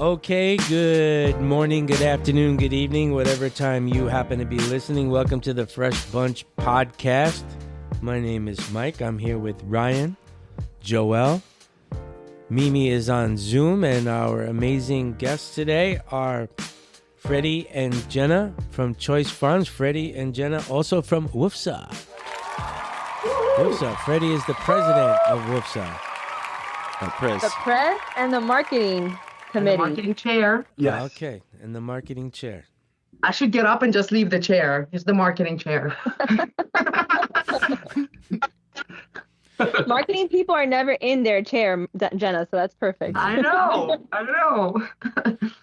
Okay, good morning, good afternoon, good evening, whatever time you happen to be listening. Welcome to the Fresh Bunch podcast. My name is Mike. I'm here with Ryan, Joel. Mimi is on Zoom, and our amazing guests today are Freddy and Jena from Choice Farms. Freddy and Jena also from WFFSA. WFFSA. Freddy is the president of WFFSA. The press and the marketing committee. And the marketing chair. Yes. Okay, and the marketing chair. I should get up and just leave the chair. It's the marketing chair. Marketing people are never in their chair, Jena, so that's perfect. I know.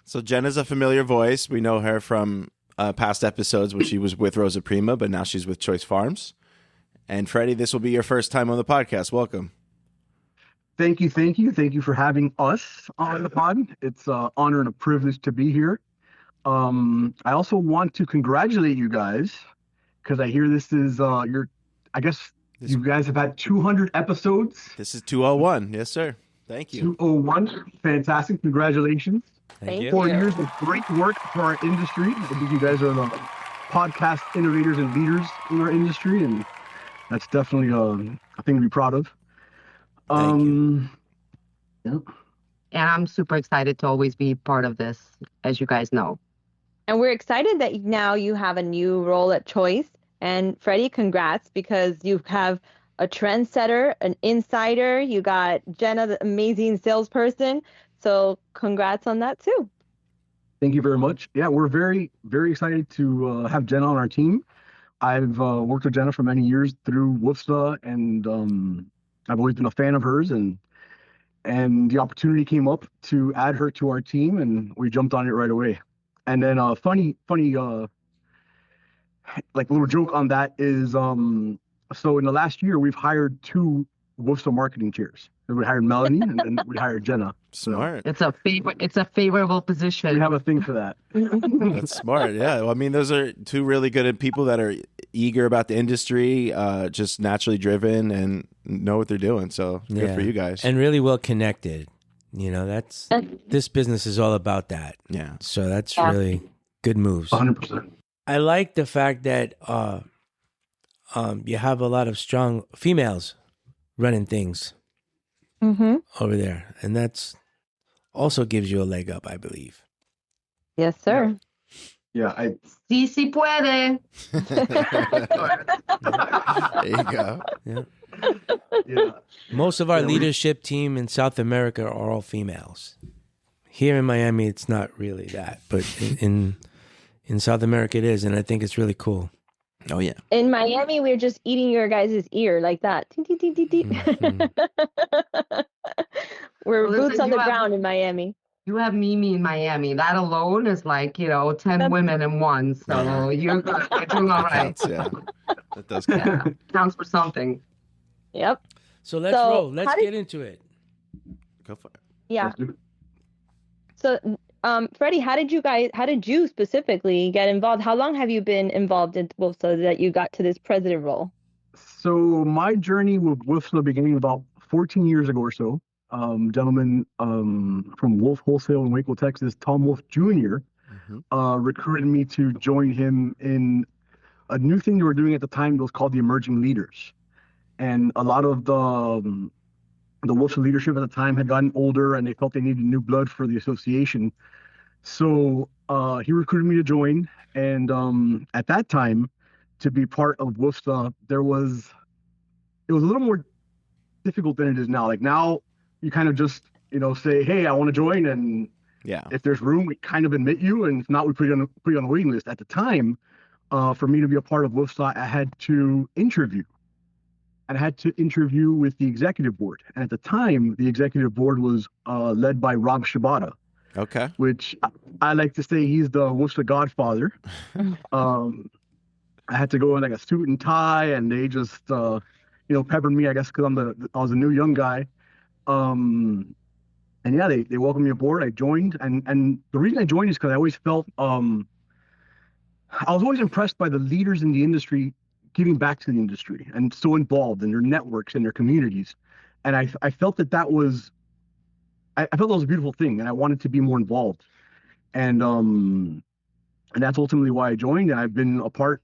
So Jena's a familiar voice. We know her from past episodes when she was with Rosa Prima, but now she's with Choice Farms. And Freddy, this will be your first time on the podcast. Welcome. Thank you. Thank you for having us on the pod. It's an honor and a privilege to be here. I also want to congratulate you guys because I hear this is you guys have had 200 episodes. This is 201. Yes, sir. Thank you. 201. Fantastic. Congratulations. Thank you. 4 years of great work for our industry. I think you guys are the podcast innovators and leaders in our industry, and that's definitely a thing to be proud of. Thank you. And I'm super excited to always be part of this, as you guys know. And we're excited that now you have a new role at Choice. And Freddy, congrats, because you have a trendsetter, an insider. You got Jena, the amazing salesperson. So congrats on that too. Thank you very much. Yeah, we're very, very excited to have Jena on our team. I've worked with Jena for many years through WFFSA, and I've always been a fan of hers, and the opportunity came up to add her to our team, and we jumped on it right away. And then funny like little joke on that is so in the last year we've hired 2 WFFSA marketing chairs. We hired Melanie and then we hired Jena. Smart. It's a favorable position. We have a thing for that. That's smart. Yeah. Well, I mean, those are 2 really good people that are eager about the industry, just naturally driven and know what they're doing. So good for you guys. And really well connected. You know, this business is all about that. Yeah. So that's really good moves. 100%. I like the fact that you have a lot of strong females running things over there. And that's also gives you a leg up, I believe. Yes, sir. Yeah. Sí, sí puede. There you go. Yeah. Most of our leadership team in South America are all females. Here in Miami, it's not really that, but in South America it is, and I think it's really cool. Oh, yeah. In Miami, we're just eating your guys' ear like that. We're boots on the ground in Miami. You have Mimi in Miami. That alone is like, 10 women in one. So you're doing all right. Counts, yeah. That does count. Yeah, counts for something. Yep. So let's roll. Let's get into it. Go for it. Yeah. So, Freddy, how did you specifically get involved? How long have you been involved in WFFSA that you got to this president role? So my journey with WFFSA began about 14 years ago or so. Gentleman from Wolf Wholesale in Waco, Texas, Tom Wolf Jr., recruited me to join him in a new thing they were doing at the time. It was called the Emerging Leaders. And a lot of the WFFSA leadership at the time had gotten older, and they felt they needed new blood for the association. So he recruited me to join. And at that time, to be part of WFFSA, it was a little more difficult than it is now. Like now, you kind of just, say, hey, I want to join. And if there's room, we kind of admit you. And if not, we put you on a waiting list. At the time, for me to be a part of WFFSA, I had to interview. And I had to interview with the executive board. And at the time, the executive board was led by Rob Shibata. Okay. Which I like to say he's the WFFSA godfather. I had to go in like a suit and tie, and they just, peppered me, I guess, because I was a new young guy. And yeah, they welcomed me aboard. I joined, and the reason I joined is because I always felt I was always impressed by the leaders in the industry giving back to the industry and so involved in their networks and their communities. And I felt that was I felt that was a beautiful thing, and I wanted to be more involved. And that's ultimately why I joined. And I've been a part.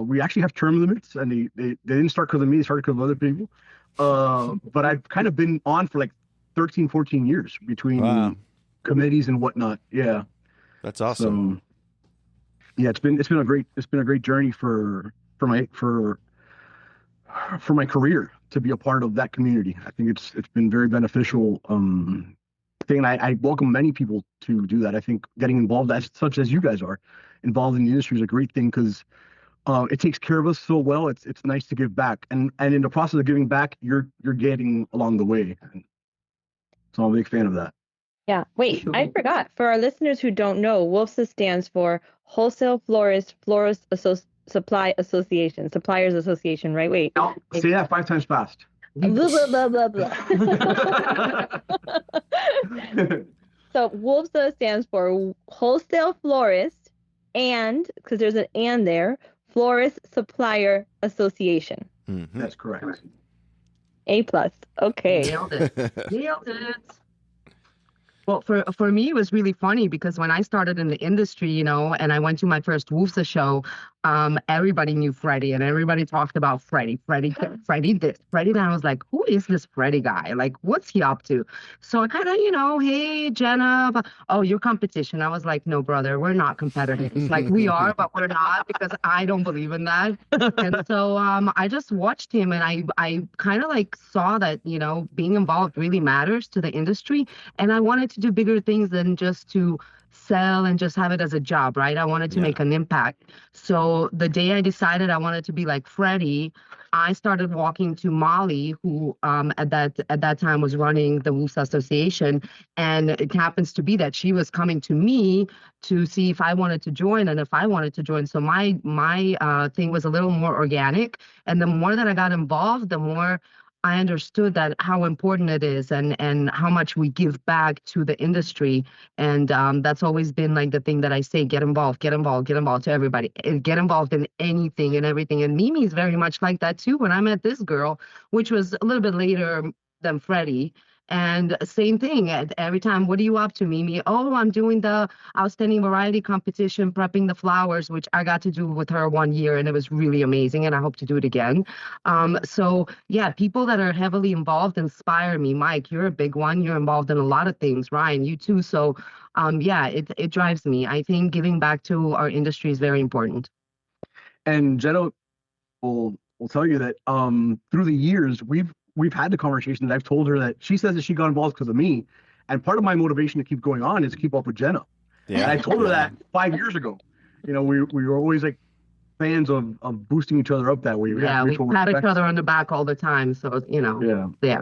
We actually have term limits, and they didn't start because of me. They started because of other people. But I've kind of been on for like 13, 14 years between committees and whatnot. Yeah, that's awesome. So, yeah, it's been a great journey for my career to be a part of that community. I think it's been very beneficial. Thing, and I welcome many people to do that. I think getting involved, such as you guys are, involved in the industry is a great thing because it takes care of us so well. It's nice to give back, and in the process of giving back, you're getting along the way. So I'm a big fan of that. Yeah. Wait, I forgot. For our listeners who don't know, WFFSA stands for Wholesale Florist Supply Association, Suppliers Association, right? Wait. No, say that 5 times fast. Blah, blah, blah, blah, blah. So WFFSA stands for Wholesale Florist and, because there's an and there, Florist Supplier Association. Mm-hmm. That's correct. A+. Okay. Nailed it. Well, for me, it was really funny because when I started in the industry, and I went to my first WFFSA show, everybody knew Freddy and everybody talked about Freddy this, Freddy that. I was like, who is this Freddy guy? Like, what's he up to? So I kind of, hey, Jena, your competition. I was like, no, brother, we're not competitors. Like, we are, but we're not because I don't believe in that. And so I just watched him and I kind of like saw that, being involved really matters to the industry. And I wanted to do bigger things than just to sell and just have it as a job, right? I wanted to make an impact. So the day I decided I wanted to be like Freddy, I started walking to Molly, who at that time was running the WFFSA Association, and it happens to be that she was coming to me to see if I wanted to join and if I wanted to join. So my thing was a little more organic, and the more that I got involved, the more I understood that how important it is and how much we give back to the industry. And that's always been like the thing that I say, get involved to everybody. Get involved in anything and everything. And Mimi is very much like that too. When I met this girl, which was a little bit later than Freddy, and same thing, every time, what are you up to, Mimi? Oh, I'm doing the outstanding variety competition, prepping the flowers, which I got to do with her 1 year, and it was really amazing, and I hope to do it again. So yeah, people that are heavily involved inspire me. Mike, you're a big one. You're involved in a lot of things. Ryan, you too. So yeah, it drives me. I think giving back to our industry is very important. And Jena will tell you that through the years, we've had the conversation that I've told her that she says that she got involved because of me. And part of my motivation to keep going on is to keep up with Jena. Yeah. And I told her that 5 years ago. We were always like fans of boosting each other up that way. Yeah, we pat each other on the back all the time. So, yeah.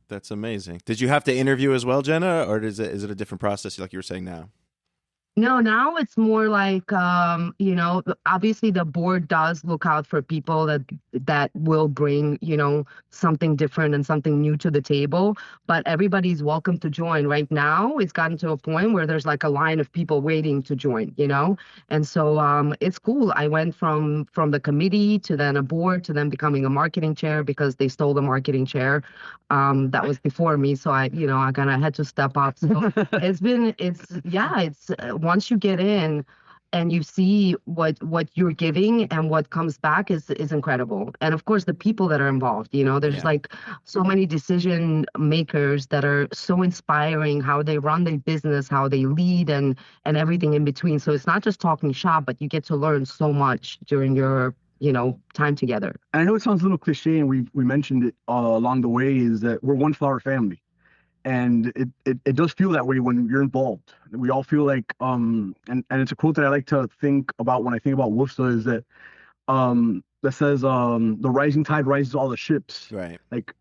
That's amazing. Did you have to interview as well, Jena, or is it a different process like you were saying now? No, now it's more like, obviously the board does look out for people that will bring, something different and something new to the table, but everybody's welcome to join. Right now, it's gotten to a point where there's like a line of people waiting to join, and so it's cool. I went from the committee to then a board to then becoming a marketing chair because they stole the marketing chair. That was before me, so I kind of had to step up. So it's once you get in and you see what you're giving and what comes back is incredible. And of course, the people that are involved, there's like so many decision makers that are so inspiring, how they run their business, how they lead and everything in between. So it's not just talking shop, but you get to learn so much during your time together. And I know it sounds a little cliche, and we mentioned it along the way, is that we're one flower family. And it does feel that way when you're involved. We all feel like, and it's a quote that I like to think about when I think about WFFSA, is that that says the rising tide rises all the ships. Right. Like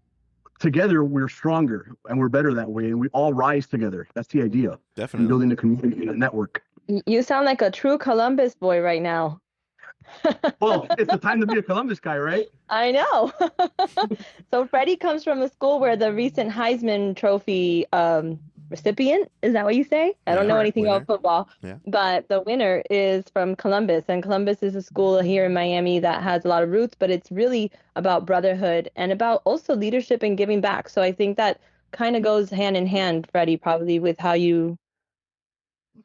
together we're stronger and we're better that way, and we all rise together. That's the idea. Definitely. And building a community and a network. You sound like a true Columbus boy right now. Well, it's the time to be a Columbus guy, right? I know. So Freddy comes from a school where the recent Heisman Trophy recipient, is that what you say? I don't know anything about football, but the winner is from Columbus, and Columbus is a school here in Miami that has a lot of roots, but it's really about brotherhood and about also leadership and giving back. So I think that kind of goes hand in hand, Freddie, probably with how you.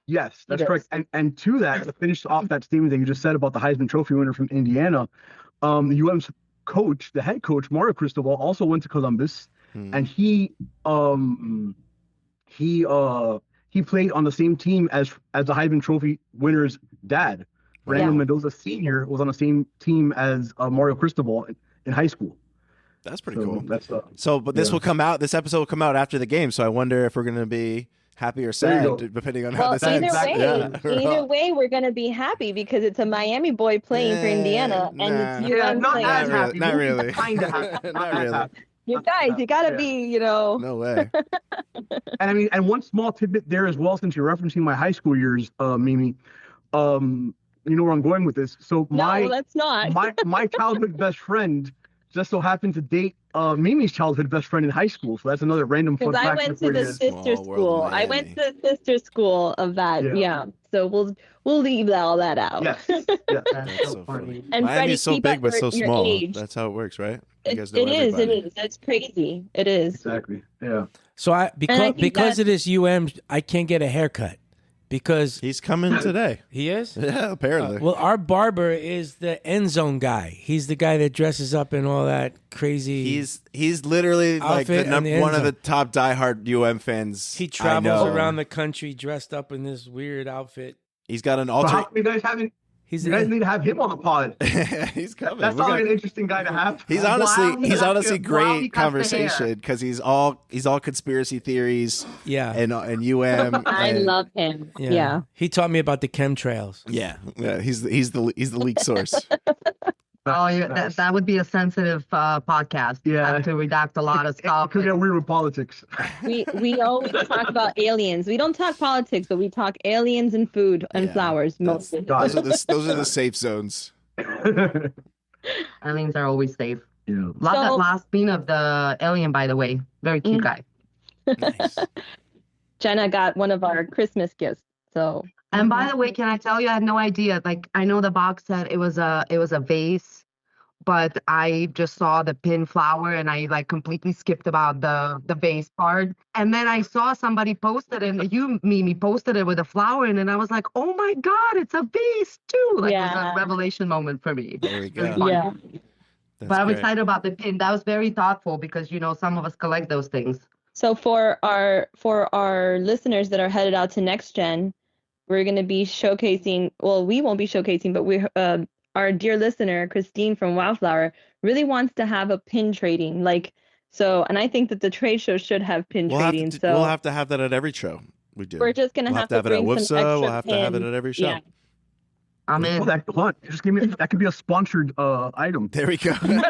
Yes, that's Yes. correct. And to that, to finish off that statement that you just said about the Heisman Trophy winner from Indiana, the UM's coach, the head coach, Mario Cristobal, also went to Columbus, and he played on the same team as the Heisman Trophy winner's dad. Fernando Mendoza Sr. was on the same team as Mario Cristobal in high school. That's pretty cool. That's but this will come out. This episode will come out after the game. So I wonder if we're going to be happy or sad, depending on how this ends. Either way, we're going to be happy because it's a Miami boy playing for Indiana, and it's UM not playing. as happy. Not really. Kind of happy. Not really. You guys, you got to be, No way. And I mean, and one small tidbit there as well, since you're referencing my high school years, Mimi. You know where I'm going with this. So no, that's not. my childhood best friend just so happened to date Mimi's childhood best friend in high school. So that's another random fun fact. Because I went to the sister school. I went to the sister school of that. Yeah. So we'll leave all that out. Yes. Yeah. That's so funny. And Miami's so big but so small. Age. That's how it works, right? You guys It know is. everybody. That's crazy. It is. Exactly. Yeah. So because of this I can't get a haircut. Because he's coming today. He is? Yeah, apparently. Well, our barber is the end zone guy. He's the guy that dresses up in all that crazy. He's literally like one of the top diehard UM fans. He travels around the country dressed up in this weird outfit. He's got an alter. You guys need to have him on the pod. He's coming. That's an interesting guy to have. He's honestly great conversation because he's all conspiracy theories. Yeah, and UM. I love him. Yeah. He taught me about the chemtrails. Yeah. He's the leak source. That would be a sensitive podcast. Yeah, I have to redact a lot of stuff. It could get weird with politics. We always talk about aliens. We don't talk politics, but we talk aliens and food and flowers mostly. Those are the safe zones. Aliens are always safe. Yeah. Love that last scene of the alien, by the way. Very cute guy. Nice. Jena got one of our Christmas gifts. So. And by the way, can I tell you, I had no idea. Like, I know the box said it was a vase, but I just saw the pin flower and I like completely skipped about the vase part. And then I saw somebody posted it, and you, Mimi, posted it with a flower in it. And I was like, oh my God, it's a vase too. Like, it was a revelation moment for me. There we go. Yeah. But I'm excited about the pin. That was very thoughtful because, some of us collect those things. So for our listeners that are headed out to Next Gen, we're going to be showcasing, well, we won't be showcasing, but our dear listener, Christine from Wildflower, really wants to have a pin trading. And I think that the trade show should have pin trading. We'll have to have that at every show we do. We're just going to have to have it at bring some WFFSA. extra We'll have to have it pins. at every show. Yeah. I'm in. Just give me that could be a sponsored item. There we go. I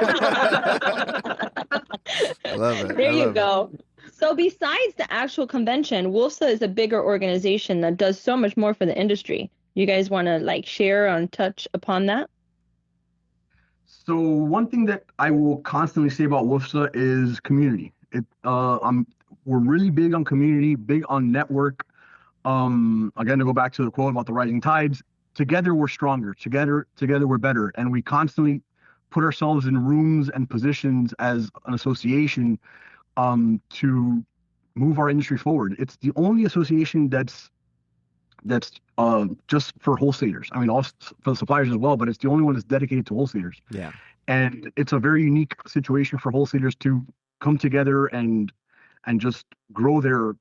love it. There you go. So besides the actual convention, WFFSA is a bigger organization that does so much more for the industry. You guys want to share and touch upon that? So one thing that I will constantly say about WFFSA is community. We're really big on community, big on network. Again, to go back to the quote about the rising tides, together we're stronger. Together we're better. And we constantly put ourselves in rooms and positions as an association to move our industry forward. It's the only association that's just for wholesalers. I mean, also for the suppliers as well, but it's the only one that's dedicated to wholesalers. Yeah. And it's a very unique situation for wholesalers to come together and just grow their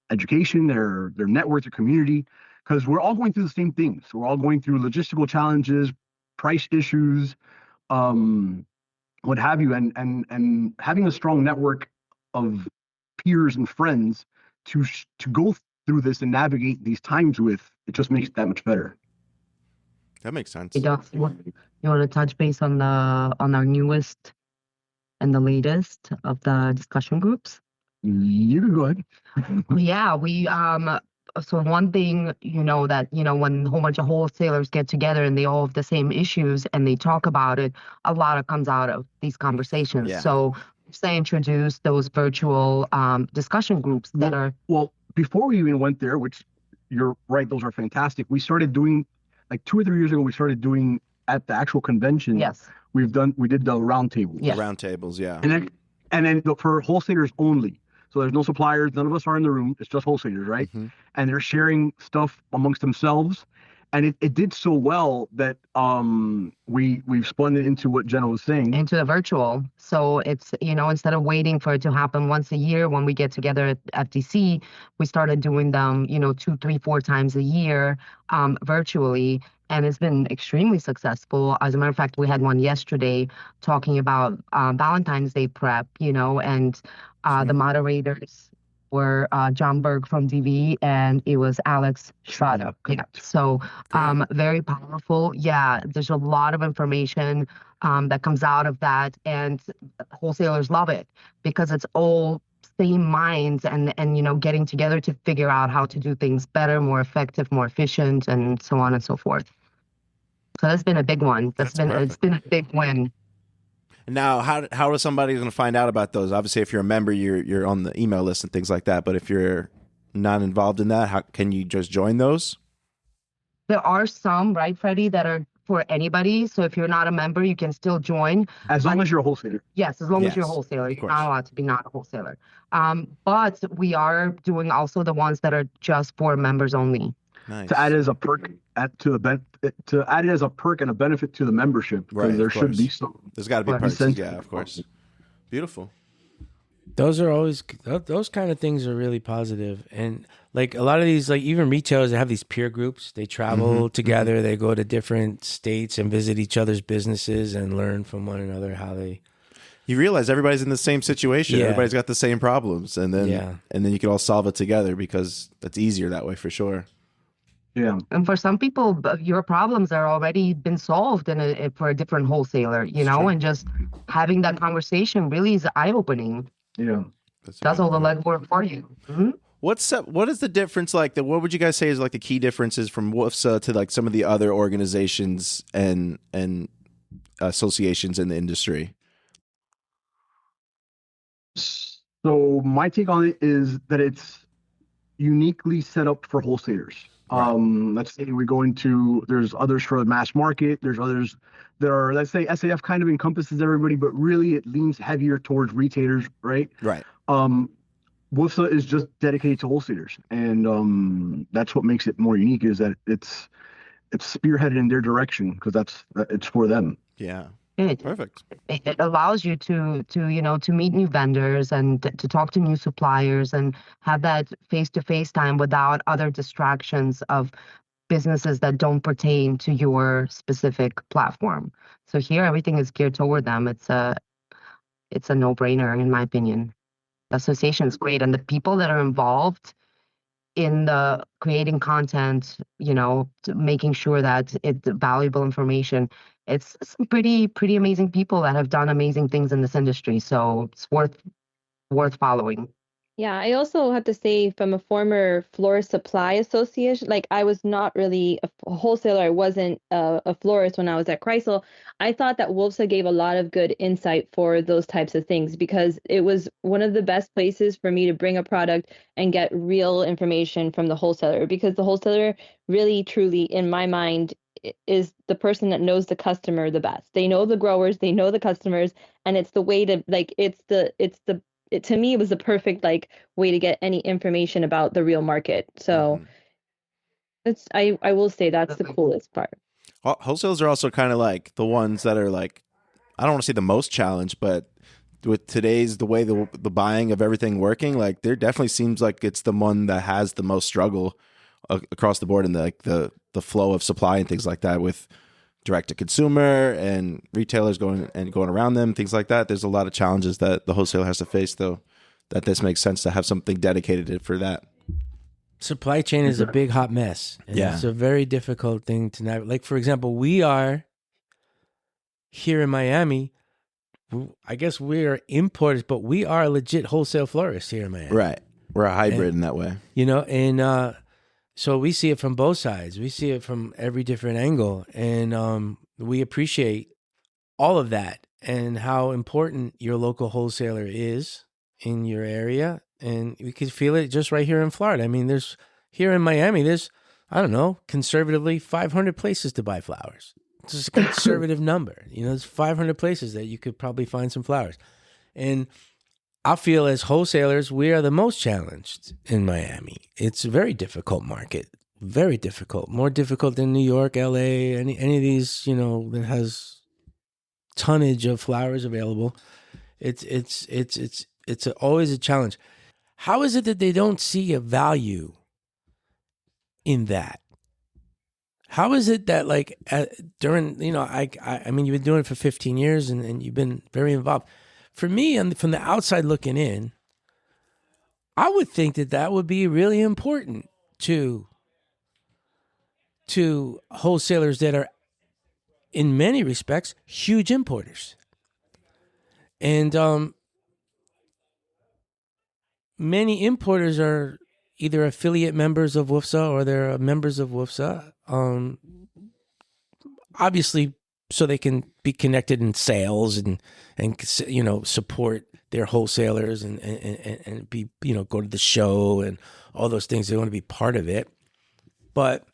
education, their network, their community, because we're all going through the same things. We're all going through logistical challenges, price issues, what have you, and having a strong network of peers and friends to go through this and navigate these times with, it just makes it that much better. That makes sense. You want to touch base on our newest and the latest of the discussion groups? You can go ahead. Yeah, we so one thing, when a whole bunch of wholesalers get together and they all have the same issues and they talk about it, a lot comes out of these conversations. Yeah. So say introduce those virtual discussion groups that are. Well, before we even went there, which you're right, those are fantastic. We started doing, 2 or 3 years ago, we started doing at the actual convention. Yes. We did the round tables. Yes. Round tables, yeah. And and then for wholesalers only. So there's no suppliers. None of us are in the room. It's just wholesalers, right? Mm-hmm. And they're sharing stuff amongst themselves. And it did so well that we've spun it into what Jenna was saying. Into the virtual. So it's, instead of waiting for it to happen once a year when we get together at FTC, we started doing them, 2, 3, 4 times a year virtually. And it's been extremely successful. As a matter of fact, we had one yesterday talking about Valentine's Day prep, and the moderators were John Berg from DV, and it was Alex Schrader. Yeah. So very powerful. Yeah, there's a lot of information that comes out of that, and wholesalers love it because it's all same minds and getting together to figure out how to do things better, more effective, more efficient, and so on and so forth. So that's been a big one. It's been a big win. Now, how is somebody going to find out about those? Obviously, if you're a member, you're on the email list and things like that. But if you're not involved in that, how can you just join those? There are some, right, Freddie, that are for anybody. So if you're not a member, you can still join. As long as you're a wholesaler. Yes, as long as you're a wholesaler. You're not allowed to be not a wholesaler. But we are doing also the ones that are just for members only. Nice. To add it as a perk to add it as a perk and a benefit to the membership, because there should be some. There's got to be perks. Yeah, of course. Beautiful. Those kind of things are really positive. And like a lot of these, like even retailers that have these peer groups, they travel together, they go to different states and visit each other's businesses and learn from one another how they. You realize everybody's in the same situation. Yeah. Everybody's got the same problems, and then you can all solve it together because it's easier that way for sure. Yeah. And for some people, your problems are already been solved for a different wholesaler, and just having that conversation really is eye-opening. Yeah. Does all the legwork for you. Mm-hmm. What is the difference like? What would you guys say is like the key differences from WFFSA to like some of the other organizations and associations in the industry? So my take on it is that it's uniquely set up for wholesalers. Right. Let's say we go into, there's others for the mass market. There's others that are, let's say SAF kind of encompasses everybody, but really it leans heavier towards retailers, right? Right. WFFSA is just dedicated to wholesalers. And that's what makes it more unique, is that it's spearheaded in their direction because it's for them. Yeah. Perfect. It allows you to meet new vendors and to talk to new suppliers and have that face-to-face time without other distractions of businesses that don't pertain to your specific platform. So here, everything is geared toward them. It's a no-brainer, in my opinion. The association is great, and the people that are involved in the creating content, making sure that it's valuable information. It's some pretty amazing people that have done amazing things in this industry. So it's worth following. Yeah, I also have to say, from a former florist supply association, like I was not really a wholesaler. I wasn't a florist when I was at Chrysler. I thought that WFFSA gave a lot of good insight for those types of things because it was one of the best places for me to bring a product and get real information from the wholesaler, because the wholesaler really, truly, in my mind, is the person that knows the customer the best. They know the growers, they know the customers, and it's the way to to me, it was the perfect way to get any information about the real market. So I will say that's the coolest part. Wholesales are also kind of like the ones that are like, I don't want to say the most challenged, but with today's the way the buying of everything working, like there definitely seems like it's the one that has the most struggle across the board in the flow of supply and things like that, with direct to consumer and retailers going around them, things like that. There's a lot of challenges that the wholesaler has to face, though, that this makes sense to have something dedicated for that. Supply chain is a big hot mess. And it's a very difficult thing to navigate. Like, for example, we are here in Miami. I guess we are importers, but we are a legit wholesale florist here in Miami. Right. We're a hybrid in that way. So we see it from both sides. We see it from every different angle. And we appreciate all of that and how important your local wholesaler is in your area. And we can feel it just right here in Florida. I mean, here in Miami, there's, I don't know, conservatively 500 places to buy flowers. It's just a conservative number. There's 500 places that you could probably find some flowers. And I feel as wholesalers, we are the most challenged in Miami. It's a very difficult market, very difficult, more difficult than New York, LA, any of these, that has tonnage of flowers available. It's always a challenge. How is it that they don't see a value in that? How is it that during, I mean, you've been doing it for 15 years and you've been very involved. For me, and from the outside looking in, I would think that would be really important to wholesalers that are, in many respects, huge importers. And many importers are either affiliate members of WFFSA or they're members of WFFSA. Obviously, so they can be connected in sales and support their wholesalers and be go to the show and all those things. They want to be part of it. But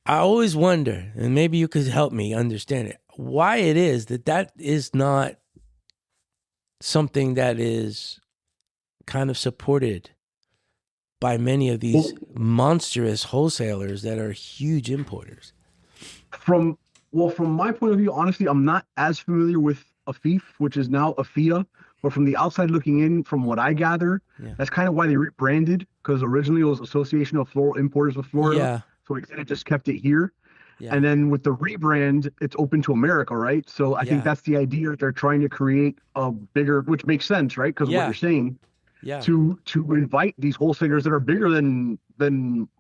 I always wonder, and maybe you could help me understand it, why it is that is not something that is kind of supported by many of these monstrous wholesalers that are huge importers. From my point of view, honestly, I'm not as familiar with AFIF, which is now AFIA, but from the outside looking in, from what I gather, that's kind of why they rebranded, because originally it was Association of Floral Importers of Florida. Yeah. So we kind of just kept it here. Yeah. And then with the rebrand, it's open to America, right? So I think that's the idea, that they're trying to create a bigger, which makes sense, right? Because what you're saying, to invite these wholesalers that are bigger than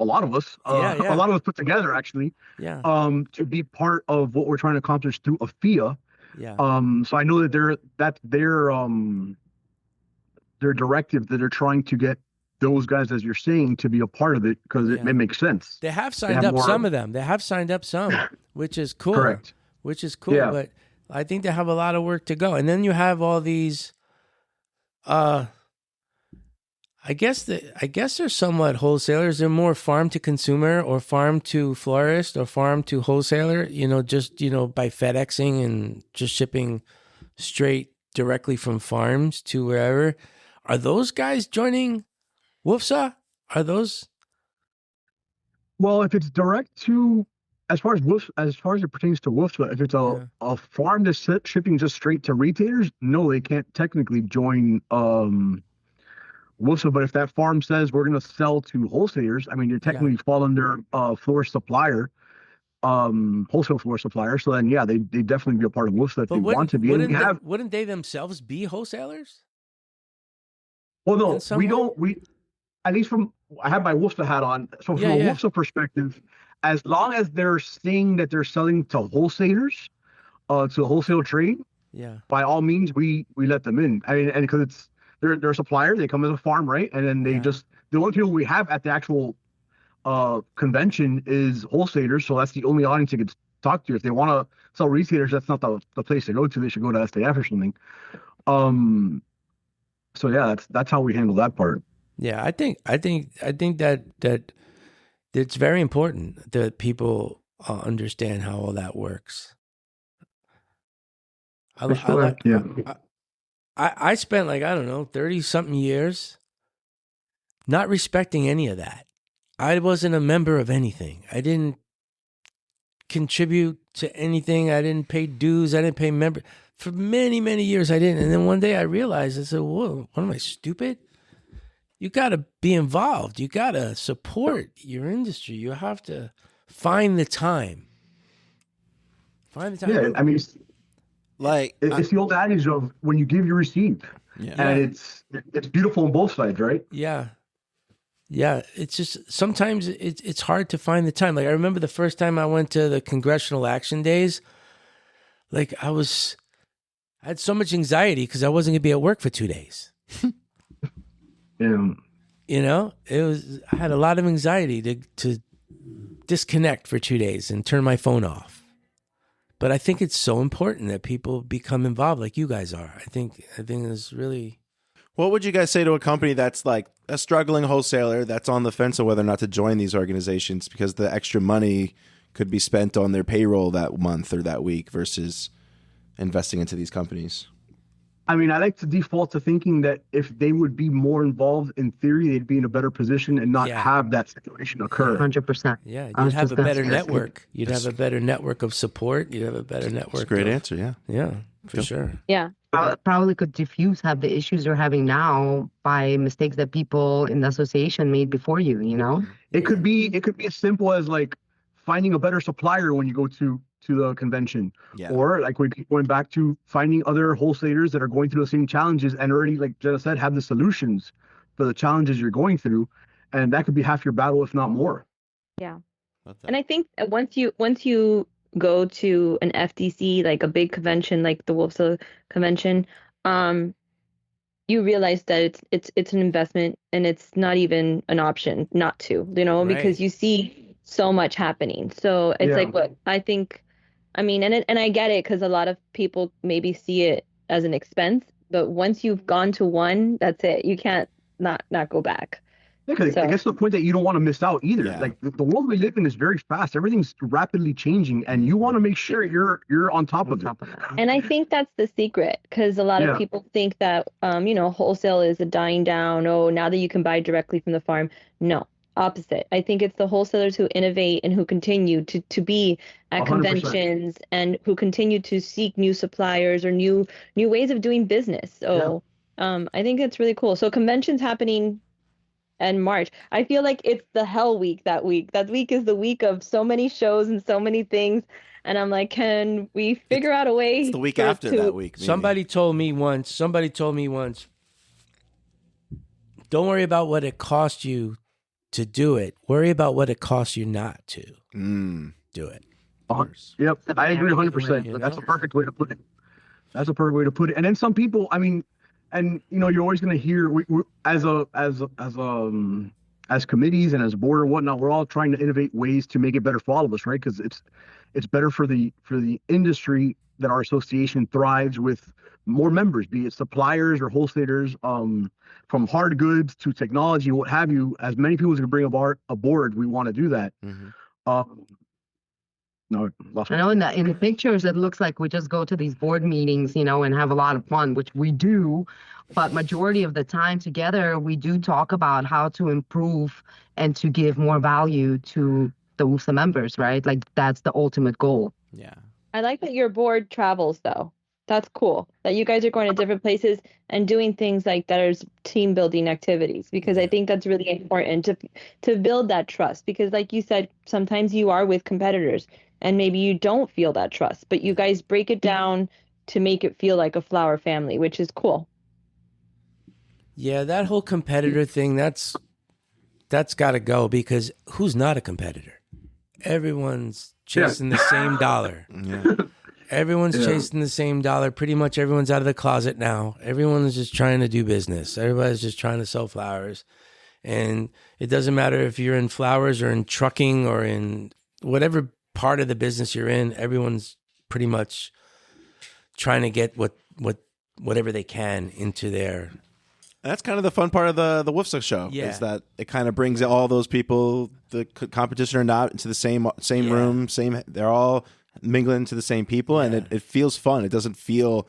a lot of us, a lot of us put together, actually, to be part of what we're trying to accomplish through AFIA. So I know that that's their directive, that they're trying to get those guys, as you're saying, to be a part of it, because it makes sense. They have signed up some of them. They have signed up some, which is cool. Correct. Which is cool, but I think they have a lot of work to go. And then you have all these, I guess they're somewhat wholesalers. They're more farm to consumer or farm to florist or farm to wholesaler, just, by FedExing and just shipping straight directly from farms to wherever. Are those guys joining WFFSA? Are those? Well, if it's direct to, as far as it pertains to WFFSA, if it's a farm that's shipping just straight to retailers, no, they can't technically join WFFSA. But if that farm says we're going to sell to wholesalers, I mean, they technically fall under florist supplier, wholesale florist supplier. So then, they definitely be a part of WFFSA if they want to be. Wouldn't they themselves be wholesalers? Well, no, we don't. At least I have my WFFSA hat on. So from a WFFSA perspective, as long as they're saying that they're selling to wholesalers, to the wholesale trade, by all means, we let them in. I mean, and because they're a supplier, they come as a farm, right? And then they the only people we have at the actual convention is wholesalers. So that's the only audience you could talk to. If they want to sell retailers, that's not the place to go to. They should go to SAF or something. So that's how we handle that part. Yeah, I think that it's very important that people understand how all that works. I spent 30-something years not respecting any of that. I wasn't a member of anything. I didn't contribute to anything. I didn't pay dues. I didn't pay member. For many, many years, I didn't. And then one day I realized, I said, whoa, what am I, stupid? You got to be involved. You got to support your industry. You have to find the time. Yeah, I mean, it's the old adage of when you give, you receive. And it's beautiful on both sides, right? Yeah. It's just sometimes it's hard to find the time. Like I remember the first time I went to the Congressional Action Days, I had so much anxiety because I wasn't going to be at work for 2 days. Yeah. I had a lot of anxiety to disconnect for 2 days and turn my phone off. But I think it's so important that people become involved like you guys are. I think it's really. What would you guys say to a company that's like a struggling wholesaler that's on the fence of whether or not to join these organizations because the extra money could be spent on their payroll that month or that week versus investing into these companies? I mean, I like to default to thinking that if they would be more involved in theory, they'd be in a better position and not Yeah. have that situation occur. 100%. Yeah, I you'd was have just a gonna better say- network. You'd have a better network of support. You'd have a better It's a network. great of, answer. Yeah. Yeah, for Yep. sure. Yeah. Probably could diffuse have the issues you're having now by mistakes that people in the association made before you, you know? It could be as simple as like finding a better supplier when you go to the convention, Yeah. or like we keep going back to finding other wholesalers that are going through the same challenges and already, like Jenna said, have the solutions for the challenges you're going through, and that could be half your battle, if not more. Yeah. Love that. And I think that once you go to an FDC, like a big convention like the Wholesale convention, you realize that it's an investment and it's not even an option not to, Right. because you see so much happening. So it's Yeah. like what I think, I mean, and I get it because a lot of people maybe see it as an expense, but once you've gone to one, that's it. You can't not go back. Yeah, 'cause So- I guess the point that you don't want to miss out either. Yeah. Like the world we live in is very fast. Everything's rapidly changing, and you want to make sure you're on top of it. And I think that's the secret because a lot Yeah. of people think that, wholesale is a dying down. Oh, now that you can buy directly from the farm. No, opposite. I think it's the wholesalers who innovate and who continue to be at 100%. conventions and who continue to seek new suppliers or new ways of doing business. So I think it's really cool. So conventions happening in March. I feel like it's the hell week that week. That week is the week of so many shows and so many things. And I'm like, can we figure out a way? It's the week for it after to- that week. maybe. Somebody told me once, don't worry about what it cost you to do it. Worry about what it costs you not to do it. Yep, I agree 100%. You That's know? a perfect way to put it. That's a perfect way to put it. And then some people, I mean, and you're always going to hear we as committees and as a board or whatnot, we're all trying to innovate ways to make it better for all of us, right? Because it's better for the industry that our association thrives with more members, be it suppliers or wholesalers, from hard goods to technology, what have you. As many people as can bring aboard, we want to do that. No, lost I know in the pictures, it looks like we just go to these board meetings, and have a lot of fun, which we do. But majority of the time together, we do talk about how to improve and to give more value to the WFFSA members, right? Like that's the ultimate goal. Yeah. I like that your board travels though. That's cool that you guys are going to different places and doing things like that are team building activities, because I think that's really important to build that trust, because like you said, sometimes you are with competitors and maybe you don't feel that trust, but you guys break it down to make it feel like a flower family, which is cool. Yeah, that whole competitor thing, that's got to go, because who's not a competitor? Everyone's chasing the same dollar. Yeah. Everyone's chasing the same dollar. Pretty much everyone's out of the closet now. Everyone's just trying to do business. Everybody's just trying to sell flowers. And it doesn't matter if you're in flowers or in trucking or in whatever part of the business you're in, everyone's pretty much trying to get whatever they can into their. And that's kind of the fun part of the WFFSA show. Yeah. Is that it kind of brings all those people, the competition or not, into the same room. They're all mingling into the same people, and it feels fun. It doesn't feel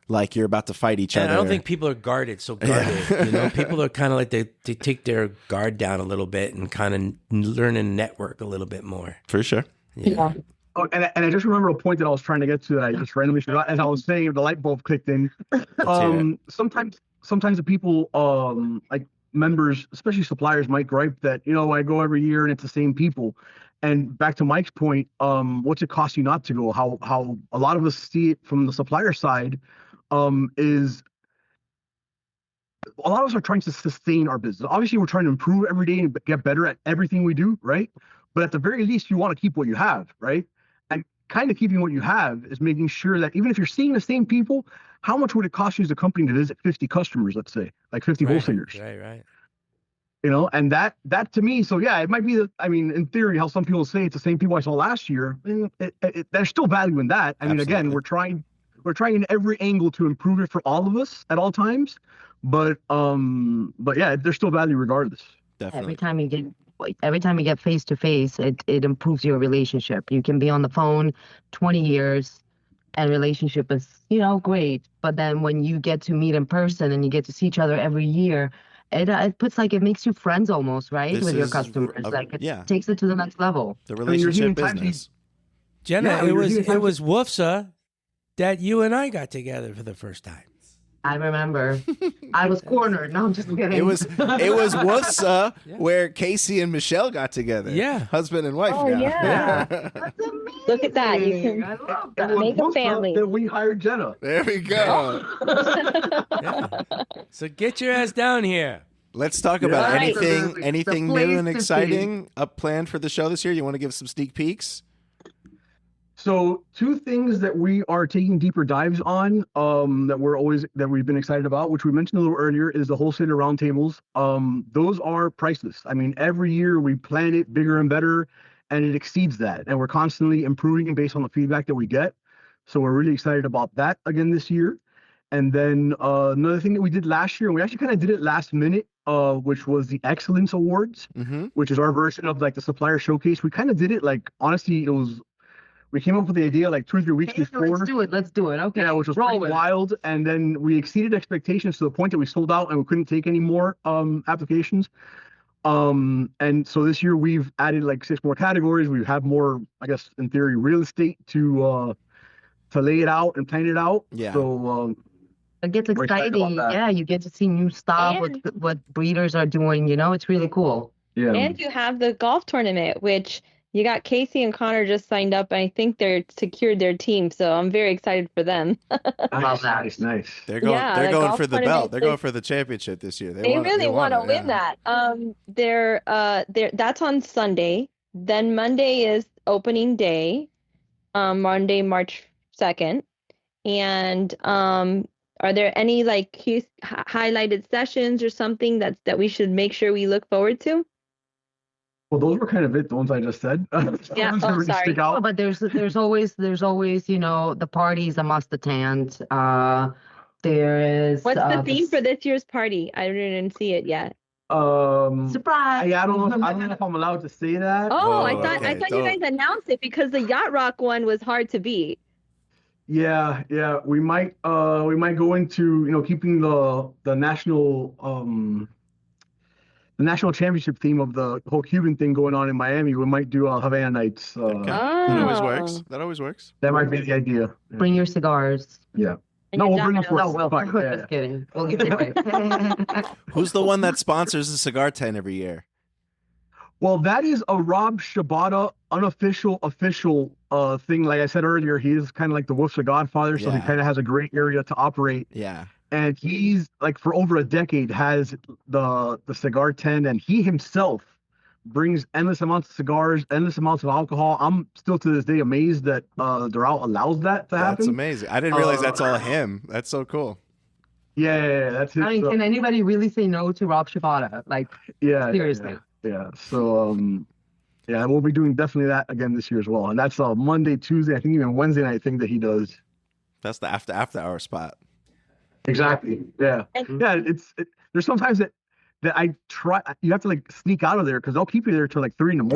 like you're about to fight each And other. I don't think people are guarded. People are kind of like they take their guard down a little bit and kind of learn and network a little bit more. For sure. Yeah. Oh, and I just remember a point that I was trying to get to that I just randomly forgot as I was saying. The light bulb clicked in. Sometimes the people, like members, especially suppliers, might gripe that I go every year and it's the same people. And back to Mike's point, what's it cost you not to go? How a lot of us see it from the supplier side, is a lot of us are trying to sustain our business. Obviously, we're trying to improve every day and get better at everything we do, right? But at the very least, you want to keep what you have, right? And kind of keeping what you have is making sure that even if you're seeing the same people, how much would it cost you as a company to visit 50 customers, let's say, like 50 wholesalers? Right. And that to me, so yeah, it might be in theory, how some people say it's the same people I saw last year. There's still value in that. I mean, again, we're trying in every angle to improve it for all of us at all times. But yeah, there's still value regardless. Definitely. Every time you get face to face, it improves your relationship. You can be on the phone 20 years, and relationship is, great. But then when you get to meet in person and you get to see each other every year, it makes you friends almost, right? This With your is customers. yeah, Takes it to the next level. the I mean, you're relationship getting time business. Jenna, Yeah, I mean, it was WFFSA that you and I got together for the first time. I remember. I was cornered. No, I'm just kidding. It was WFFSA where Casey and Michelle got together. Yeah. Husband and wife Oh, now. yeah. That's amazing. Look at that. You can I love It that. was Make a Wilsa family. that we hired Jenna. There we go. Yeah. So get your ass down here. Let's talk about All right. anything The new place and to exciting up planned for the show this year. You want to give some sneak peeks? So two things that we are taking deeper dives on, that we've been excited about, which we mentioned a little earlier, is the wholesaler roundtables. Those are priceless. I mean, every year we plan it bigger and better, and it exceeds that. And we're constantly improving based on the feedback that we get. So we're really excited about that again this year. And then another thing that we did last year, and we actually kind of did it last minute, which was the Excellence Awards, which is our version of like the Supplier Showcase. We kind of did it like, honestly, we came up with the idea like 2 or 3 weeks before. Let's do it. Okay. Yeah, which was Roll pretty with it. wild. And then we exceeded expectations to the point that we sold out and we couldn't take any more applications. And so this year we've added like 6 more categories. We have more, I guess, in theory, real estate to lay it out and plan it out. Yeah. So It gets We're excited about exciting. that. Yeah, you get to see new stuff, And- what breeders are doing. It's really cool. yeah. And you have the golf tournament, which you got Casey and Connor just signed up, and I think they're secured their team. So I'm very excited for them. Love that. Nice. They're going. Yeah, they're the going golf for the tournament, belt. They're going for the championship this year. They really want to win yeah. that. That's on Sunday. Then Monday is opening day, Monday, March 2nd. And are there any like highlighted sessions or something that we should make sure we look forward to? Well, those were kind of it, the ones I just said. Yeah, Ones that oh, really sorry. stick out. But there's always the party's a must attend. There is What's the theme for this year's party? I didn't see it yet. surprise. I don't know if I'm allowed to say that. Oh, I Whoa, thought okay, you guys announced it because the Yacht Rock one was hard to beat. Yeah, we might go into keeping the national championship theme of the whole Cuban thing going on in Miami. We might do Havana nights. Okay. That always Oh. works. That always works. That might be the idea. Bring your cigars. Yeah. And No, your we'll bring them dominoes. for No, well, fun. Yeah. just kidding. We'll give it away. Who's the one that sponsors the cigar tent every year? Well, that is a Rob Shabata official thing. Like I said earlier, he is kind of like the WFFSA godfather, so he Yeah. kind of has a great area to operate. Yeah. And he's like for over a decade has the cigar tent, and he himself brings endless amounts of cigars, endless amounts of alcohol. I'm still to this day amazed that Doral allows that to happen. That's amazing. I didn't realize that's all him. That's so cool. Yeah, that's it. I mean, can anybody really say no to Rob Shabata? Like, Yeah, seriously. yeah. So we'll be doing definitely that again this year as well, and that's Monday, Tuesday, I think even Wednesday night thing that he does. That's the after hour spot. Exactly. Yeah. And- Yeah. There's sometimes that I try. You have to like sneak out of there because they'll keep you there till like 3 a.m.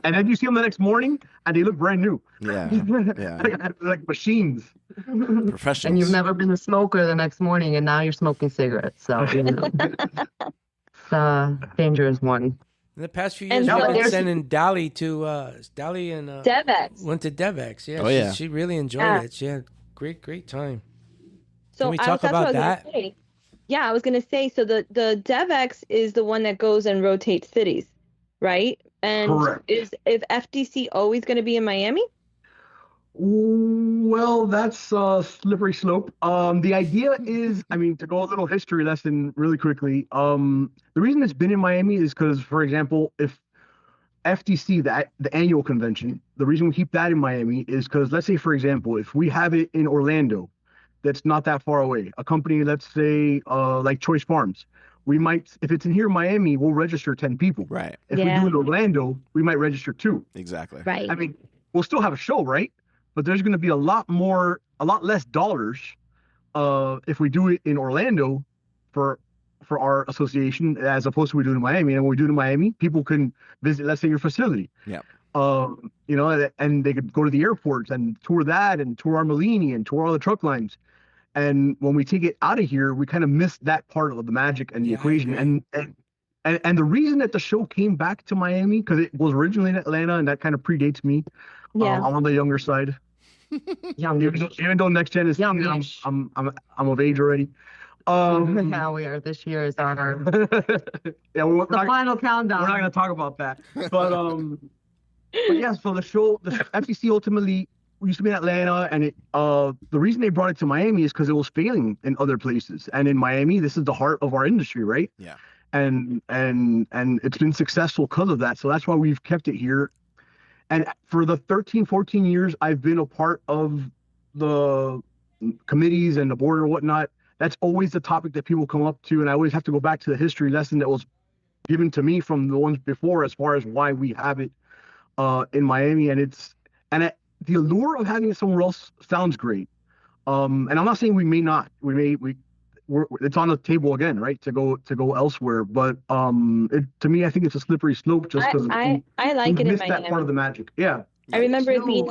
And then you see them the next morning and they look brand new. Yeah. Yeah. Like machines. Professionals. and you've never been a smoker the next morning, and now you're smoking cigarettes. So, it's a dangerous one. In the past few And years, so we've been there's- sending Dali to Dali and DevX. went to DevX. Yeah. Oh, yeah. She really enjoyed Yeah. it. She had great time. So Can we that's talk what I about was gonna that? say. Yeah, I was gonna say. So the DevX is the one that goes and rotates cities, right? And Correct. is FDC always going to be in Miami? Well, that's a slippery slope. The idea is, I mean, to go a little history lesson really quickly. The reason it's been in Miami is because, for example, if FTC, the annual convention, the reason we keep that in Miami is because, let's say, for example, if we have it in Orlando, that's not that far away. A company, let's say, like Choice Farms, we might, if it's in here in Miami, we'll register 10 people. Right. If Yeah. we do it in Orlando, we might register 2. Exactly. Right. I mean, we'll still have a show, right? But there's going to be a lot less dollars if we do it in Orlando for our association as opposed to we do it in Miami. And when we do it in Miami, people can visit, let's say, your facility. Yep. You know, and they could go to the airports and tour that and tour Armelini and tour all the truck lines. And when we take it out of here, we kind of miss that part of the magic and the Yeah, I equation. agree. And the reason that the show came back to Miami, because it was originally in Atlanta, and that kind of predates me. Yeah. I'm on the younger side. Even though next gen is Youngish. I'm of age already. Now we are. This year is our Yeah, we're the not, final we're countdown. not going to talk about that. But yeah, so the FCC ultimately used to be in Atlanta, and the reason they brought it to Miami is because it was failing in other places, and in Miami, this is the heart of our industry, right? Yeah. And it's been successful because of that. So that's why we've kept it here. And for the 13, 14 years I've been a part of the committees and the board or whatnot, that's always the topic that people come up to. And I always have to go back to the history lesson that was given to me from the ones before as far as why we have it in Miami. And the allure of having it somewhere else sounds great. And I'm not saying we may not. It's on the table again, right? To go elsewhere, but to me, I think it's a slippery slope just because I like it in missed that part Miami. of the magic. Yeah, I remember it being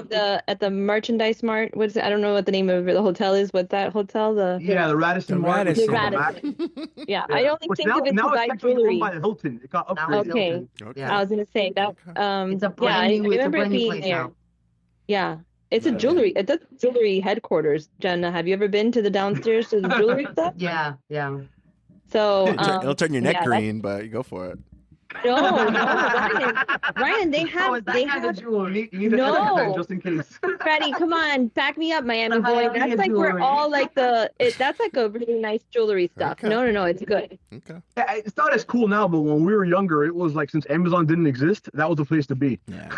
at the Merchandise Mart. What's it? I don't know what the name of the hotel is. What's that hotel? the Radisson. The Mart, Radisson. The Radisson. Yeah, I only Which think now of it to it's buy actually owned jewelry. by the Hilton. It got Now upgraded. it's Okay. Hilton. Okay. Yeah. I was gonna say that. It's a Yeah, brand I new. It's a remember it brand new being place there. now. Yeah, it's a Yeah. jewelry. It's a jewelry headquarters. Jenna, have you ever been to the downstairs to the jewelry stuff? Yeah. So It'll turn your neck yeah, green, but you go for it. no, Ryan, they have You need No. an extra just in case. Freddie, come on, back me up, Miami The boy. Miami That's like we're jewelry. all like that's like a really nice jewelry stuff. Okay. No, it's good. Okay. Yeah, it's not as cool now, but when we were younger, it was like since Amazon didn't exist, that was the place to be. Yeah.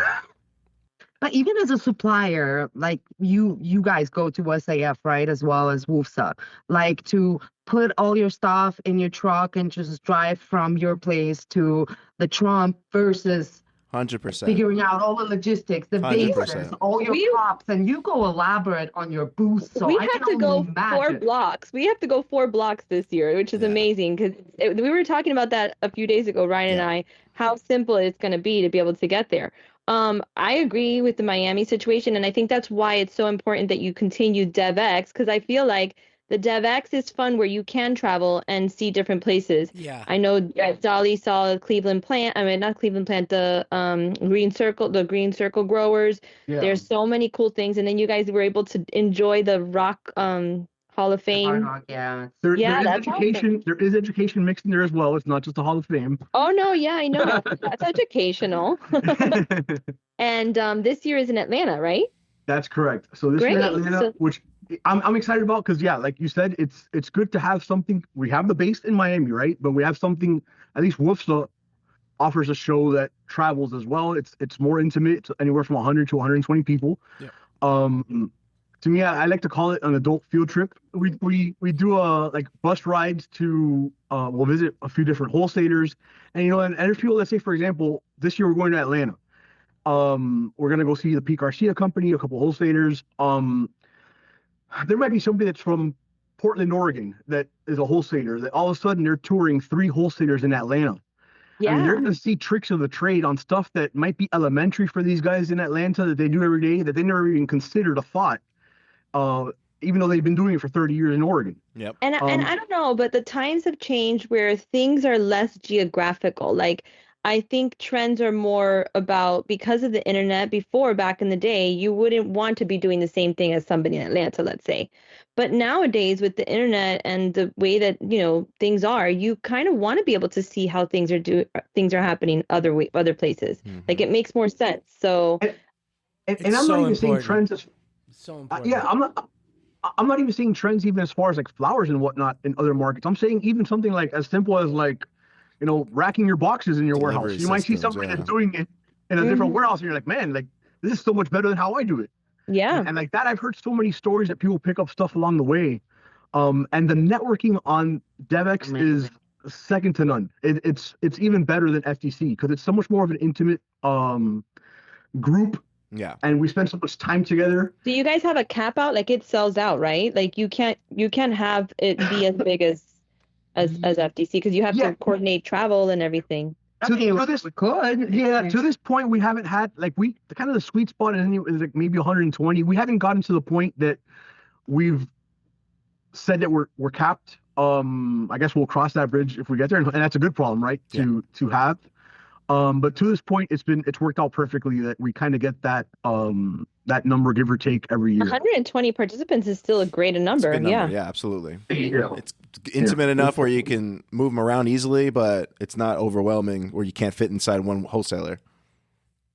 But even as a supplier, like you guys go to SAF, right, as well as WFFSA, like to put all your stuff in your truck and just drive from your place to the Trump versus 100%. figuring out all the logistics, the 100%. bases, all your props, and you go elaborate on your booth. So We I have can to go only imagine. 4 blocks. We have to go 4 blocks this year, which is Yeah. amazing because we were talking about that a few days ago, Ryan and Yeah. I, how simple it's going to be to be able to get there. I agree with the Miami situation, and I think that's why it's so important that you continue DevX, because I feel like the DevX is fun where you can travel and see different places. Yeah. I know Dolly saw Cleveland plant. I mean, not Cleveland plant, the Green Circle growers. Yeah. There's so many cool things, and then you guys were able to enjoy the Rock Hall of Hard Fame. Rock, yeah. There is that's education. There is education mixed in there as well. It's not just the Hall of Fame. Oh no, yeah, I know. That's educational. And this year is in Atlanta, right? That's correct. So this year in Great. Atlanta, So- which I'm excited about because yeah, like you said, it's good to have something. We have the base in Miami, right? But we have something. At least WFFSA offers a show that travels as well. It's more intimate. It's anywhere from 100 to 120 people. Yeah. To me, I like to call it an adult field trip. We do like bus rides to we'll visit a few different wholesalers, and and there's people that say, for example, this year we're going to Atlanta. We're gonna go see the P. Garcia company, a couple wholesalers. There might be somebody that's from Portland, Oregon, that is a wholesaler. That all of a sudden they're touring 3 wholesalers in Atlanta. I mean, you're going to see tricks of the trade on stuff that might be elementary for these guys in Atlanta that they do every day that they never even considered a thought, even though they've been doing it for 30 years in Oregon. Yep. And I don't know, but the times have changed where things are less geographical. Like, I think trends are more about, because of the internet. Before, back in the day, you wouldn't want to be doing the same thing as somebody in Atlanta, let's say. But nowadays, with the internet and the way that, things are, you kind of want to be able to see how things are happening other places. Mhm. Like, it makes more sense. So, And It's I'm so not even seeing important. trends as So important. yeah, I'm not even seeing trends even as far as like flowers and whatnot in other markets. I'm saying even something like as simple as like, racking your boxes in your Delivery warehouse. You might see systems, somebody yeah. that's doing it in a different warehouse, and you're like, man, like this is so much better than how I do it. yeah. And like that, I've heard so many stories that people pick up stuff along the way. And the networking on DevX is second to none. It's even better than FTC because it's so much more of an intimate group, Yeah. and we spend so much time together. Do you guys have a cap out? Like, it sells out, right? Like, you can't have it be as big as FTC because you have Yeah. to coordinate travel and everything. To this, we could. yeah, to this point, we haven't had like the kind of the sweet spot is like maybe 120. We haven't gotten to the point that we've said that we're capped. I guess we'll cross that bridge if we get there, and that's a good problem, right? To have. But to this point, it's worked out perfectly that we kind of get that that number, give or take, every year. 120 participants is still a great number. Yeah, absolutely. Yeah. It's intimate enough where you can move them around easily, but it's not overwhelming where you can't fit inside one wholesaler.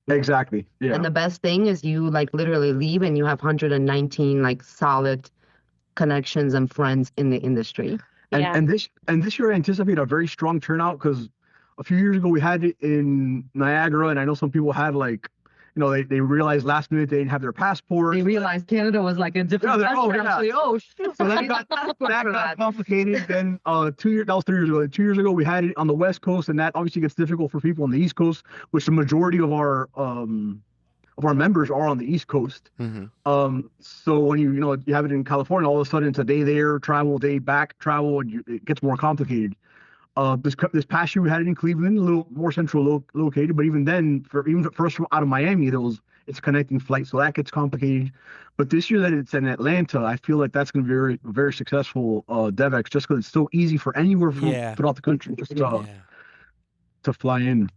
Exactly. Yeah. And the best thing is you like literally leave and you have 119 like solid connections and friends in the industry. And this year I anticipate a very strong turnout because a few years ago we had it in Niagara, and I know some people had like, they realized last minute they didn't have their passport. They realized Canada was like a different country. Actually, shoot. So that got complicated. Then 2 years, that was 3 years ago. 2 years ago we had it on the West Coast, and that obviously gets difficult for people on the East Coast, which the majority of our members are on the East Coast. Mm-hmm. So when you have it in California, all of a sudden it's a day there, travel, day back, travel, and it gets more complicated. This past year we had it in Cleveland, a little more central located, but even then, for us from out of Miami, it's a connecting flight, so that gets complicated. But this year that it's in Atlanta, I feel like that's going to be very, very successful DevEx, just because it's so easy for anywhere throughout the country just to fly in.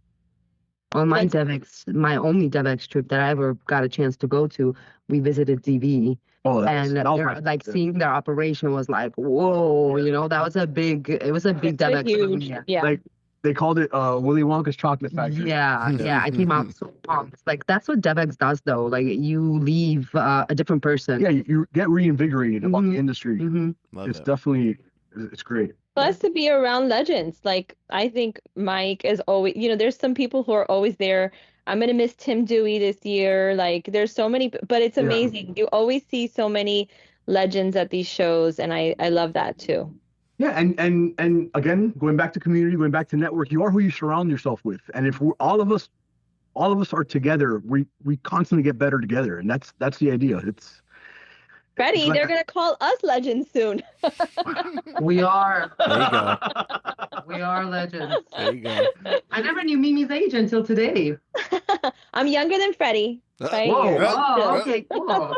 On my only DevEx trip that I ever got a chance to go to, we visited DV. And seeing their operation was like, whoa, that was a big DevEx for me. Yeah. Like they called it Willy Wonka's chocolate factory. Yeah. I came out so pumped. Like that's what DevEx does though. Like you leave a different person. Yeah, you get reinvigorated about the industry. Mm-hmm. It's definitely, it's great. Plus to be around legends. Like I think Mike is always, there's some people who are always there. I'm going to miss Tim Dewey this year. Like there's so many, but it's amazing. Yeah. You always see so many legends at these shows. And I love that too. Yeah. And again, going back to community, going back to network, you are who you surround yourself with. And if all of us are together, we constantly get better together. And that's the idea. Freddy, they're going to call us legends soon. We are. There you go. We are legends. There you go. I never knew Mimi's age until today. I'm younger than Freddy. By Whoa. a year. Oh, okay, cool.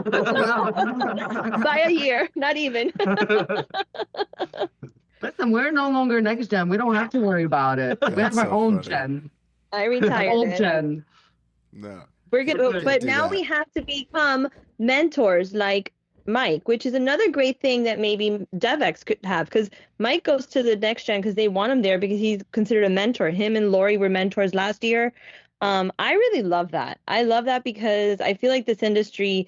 By a year, not even. Listen, we're no longer next gen. We don't have to worry about it. We have our own gen. I retired. Old gen. No. We're good, but now we have to become mentors like Mike, which is another great thing that maybe DevEx could have, because Mike goes to the next gen because they want him there because he's considered a mentor. Him and Lori were mentors last year. I really love that. I love that because I feel like this industry,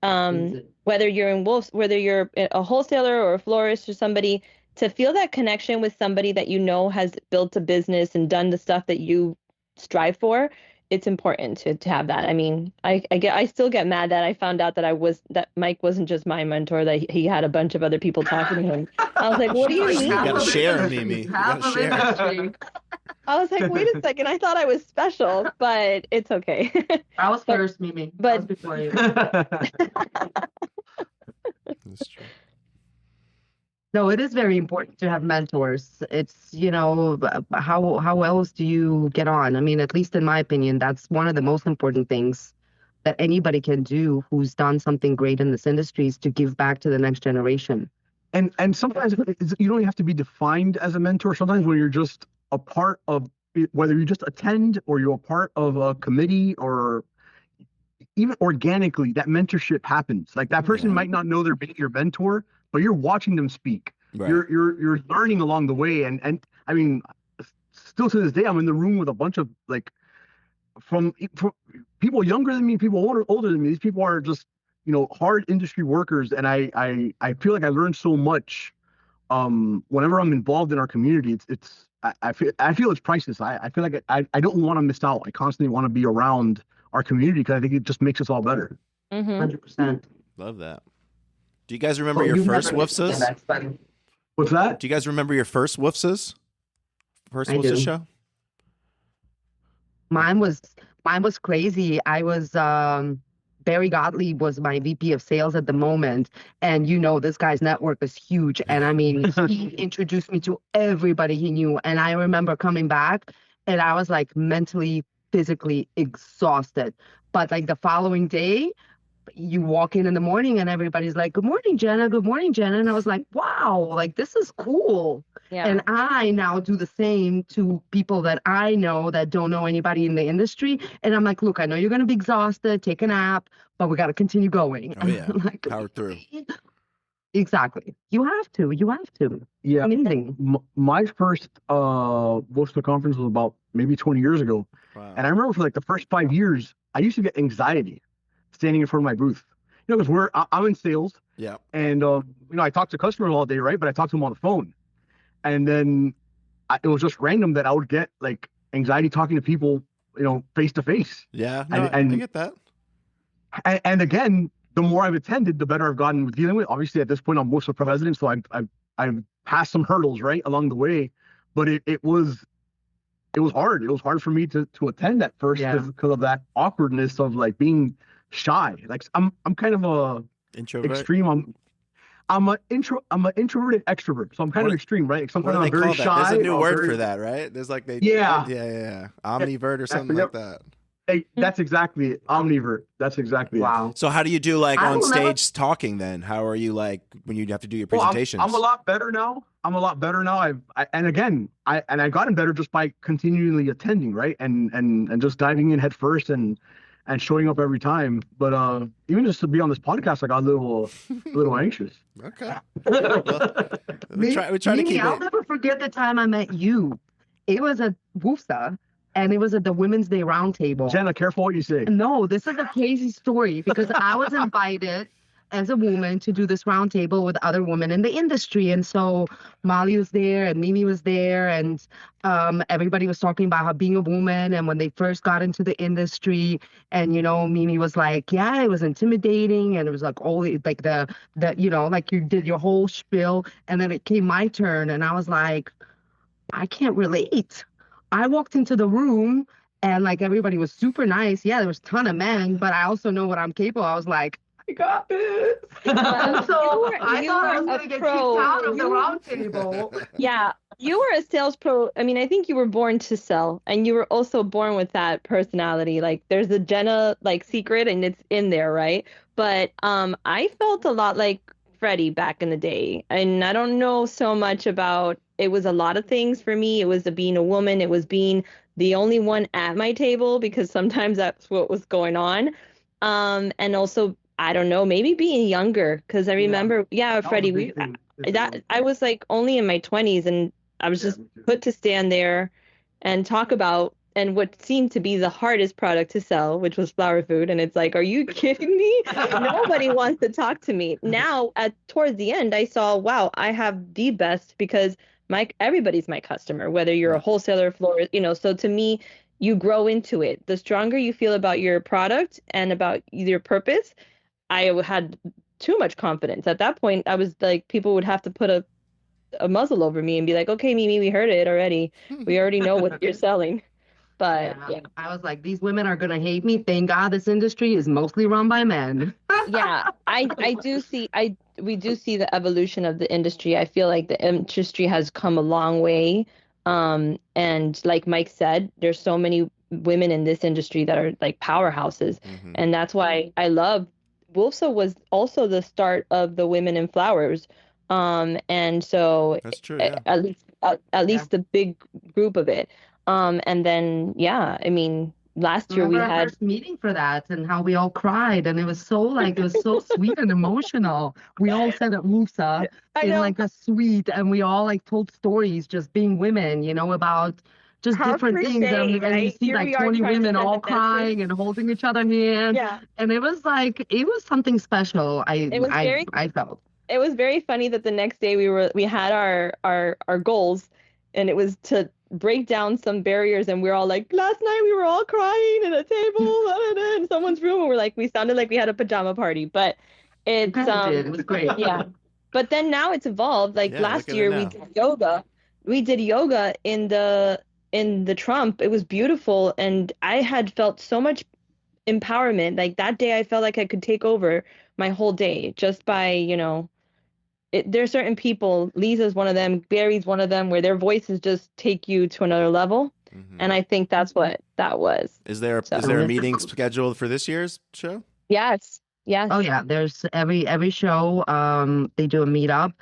whether you're in Wolves, whether you're a wholesaler or a florist or somebody, to feel that connection with somebody that has built a business and done the stuff that you strive for, it's important to have that. I mean, I still get mad that I found out that Mike wasn't just my mentor, that he had a bunch of other people talking to him. I was like, what do you mean? You gotta share, Mimi. You gotta share. I was like, wait a second. I thought I was special, but it's okay. I was first, Mimi. But I was before you. That's true. No, it is very important to have mentors. It's, how else do you get on? I mean, at least in my opinion, that's one of the most important things that anybody can do who's done something great in this industry is to give back to the next generation. And sometimes you don't have to be defined as a mentor. Sometimes when you're just a part of, whether you just attend or you're a part of a committee or even organically, that mentorship happens. Like that person might not know they're being your mentor, but you're watching them speak. Right. You're learning along the way. And I mean, still to this day, I'm in the room with a bunch of from people younger than me, people older than me. These people are just, hard industry workers. And I feel like I learned so much whenever I'm involved in our community. I feel it's priceless. I feel like I don't want to miss out. I constantly want to be around our community because I think it just makes us all better. 100%. Love that. Do you guys remember your first WFFSA? What's that? Do you guys remember your first WFFSA? First WFFSA show? Mine was crazy. I was Barry Gottlieb was my VP of sales at the moment, and this guy's network is huge. And I mean, he introduced me to everybody he knew. And I remember coming back and I was like mentally, physically exhausted. But like the following day, you walk in the morning and everybody's like, "Good morning, Jena. Good morning, Jena." And I was like, "Wow, like this is cool." Yeah. And I now do the same to people that I know that don't know anybody in the industry. And I'm like, "Look, I know you're going to be exhausted, take a nap, but we got to continue going." Oh yeah, Like, power through. exactly. You have to. You have to. Yeah. Amazing. My first Wholesale conference was about maybe 20 years ago. Wow. And I remember for like the first 5 years, I used to get anxiety standing in front of my booth. You know, because I'm in sales. Yeah. And, you know, I talk to customers all day, right? But I talk to them on the phone. And then it was just random that I would get like anxiety talking to people, you know, face to face. Yeah. No, I get that. And again, the more I've attended, the better I've gotten with dealing with. Obviously, at this point, I'm Wholesale president, so I've passed some hurdles right along the way. But it was hard. It was hard for me to attend at first because of that awkwardness of like being shy. Like I'm kind of a introvert. Extreme. I'm an introverted extrovert, so I'm kind of extreme, right? Sometimes I'm very shy. There's a new word for that, right? There's like yeah, omnivert or something like that. Hey, that's exactly it. Omnivert. That's exactly Wow. it. So how do you do like on stage talking then? How are you like when you have to do your presentations? I'm a lot better now. And again, I gotten better just by continually attending, right? And just diving in head first and showing up every time. But even just to be on this podcast, I got a little anxious. Okay. Well, we try to keep I'll it. never forget the time I met you. It was at WFFSA. And it was at the Women's Day Roundtable. Jena, careful what you say. No, this is a crazy story because I was invited as a woman to do this roundtable with other women in the industry. And so Molly was there and Mimi was there, and everybody was talking about how being a woman and when they first got into the industry. And, you know, Mimi was like, yeah, it was intimidating. And it was like, only like the you know, like you did your whole spiel. And then it came my turn. And I was like, I can't relate. I walked into the room and like everybody was super nice. Yeah, there was a ton of men, but I also know what I'm capable of. I was like, I got this. And so I thought I was going to get kicked out of the round table. Yeah, you were a sales pro. I mean, I think you were born to sell, and you were also born with that personality. Like there's a Jena like secret and it's in there, right? But I felt a lot like Freddy back in the day. And I don't know so much about, it was a lot of things for me. It was being a woman. It was being the only one at my table because sometimes that's what was going on. And also, I don't know, maybe being younger because I remember, Freddy, I was like only in my 20s and I was just put to stand there and talk about and what seemed to be the hardest product to sell, which was flower food. And it's like, are you kidding me? Nobody wants to talk to me. Now, towards the end, I saw, wow, I have the best because everybody's my customer, whether you're a wholesaler, florist, you know. So to me, you grow into it. The stronger you feel about your product and about your purpose, I had too much confidence. At that point, I was like, people would have to put a muzzle over me and be like, okay, Mimi, we heard it already. We already know what you're selling. But yeah, I was like, these women are going to hate me. Thank God this industry is mostly run by men. Yeah, we do see the evolution of the industry. I feel like the industry has come a long way. And like Mike said, there's so many women in this industry that are like powerhouses. Mm-hmm. And that's why I love WFFSA was also the start of the Women in Flowers. And so that's true, yeah. At least the big group of it. And then, I mean, last year we had our first meeting for that and how we all cried. And it was so sweet and emotional. We all sat at WFFSA in like a suite and we all like told stories just being women, you know, about just different things. And you see like 20 women all crying and holding each other's hand. Yeah. And it was something special. I felt. It was very funny that the next day we had our goals and it was to break down some barriers, and we're all like, last night we were all crying at a table in someone's room, and we're like, we sounded like we had a pajama party, but it was great. Yeah. But then now it's evolved. Like last year we did yoga. We did yoga in the Trump. It was beautiful, and I had felt so much empowerment. Like that day I felt like I could take over my whole day just by, you know, there's certain people, Lisa's one of them, Barry's one of them, where their voices just take you to another level. And I think that's what that was. Is there So- is there a meeting scheduled for this year's show? Yes. Yes. Oh yeah, there's every show they do a meetup.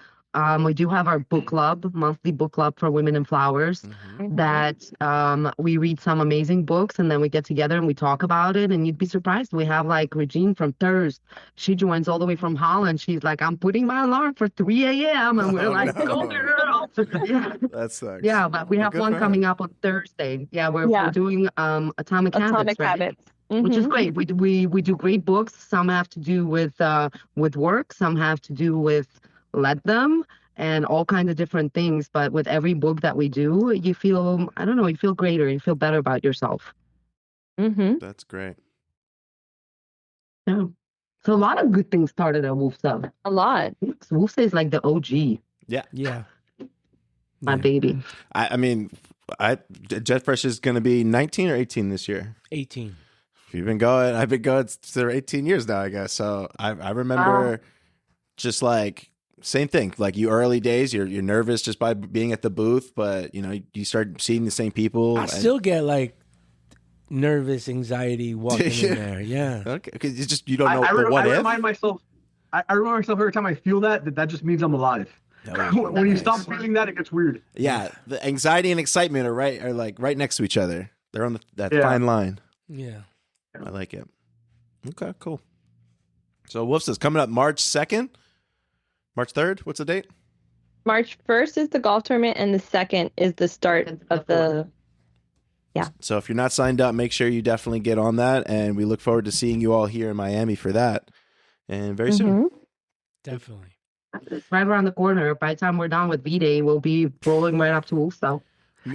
We do have our book club, monthly book club for women in flowers. Mm-hmm. That we read some amazing books and then we get together and we talk about it. And you'd be surprised. We have like Regine from Thirst. She joins all the way from Holland. She's like, I'm putting my alarm for 3 a.m. And we're like, no. go girl. Yeah. That sucks. Yeah, but we have Good one for coming up on Thursday. Yeah, we're Yeah. doing Atomic Habits, Atomic right? Habits. Which is Mhm. great. We do great books. Some have to do with work. Some have to do with let them and all kinds of different things. But with every book that we do, you feel, I don't know, you feel greater. You feel better about yourself. Mhm. That's great. Yeah. So a lot of good things started at Wolfsub. A lot. Wolfsub is like the OG, Yeah. my baby. I mean, JetFresh is going to be 19 or 18 this year. 18. You've been going. I've been going for 18 years now, I guess. So I remember just like same thing. Like you early days, you're nervous just by being at the booth, but you know you start seeing the same people. I still get like nervous anxiety walking in there. Yeah. Okay, because you don't know. I But what if? remind myself. I remind myself every time I feel that just means I'm alive. When you stop feeling that, it gets weird. Yeah, the anxiety and excitement are like right next to each other. They're on that Yeah. fine line. Yeah. I like it. Okay, cool. So Wolf's is coming up March 2nd, March 3rd. What's the date? March 1st is the golf tournament, and the 2nd is the start of the. So if you're not signed up, make sure you definitely get on that. And we look forward to seeing you all here in Miami for that. And very soon. Mhm. Definitely. It's right around the corner. By the time we're done with V-Day, we'll be rolling right up to Wolfsub.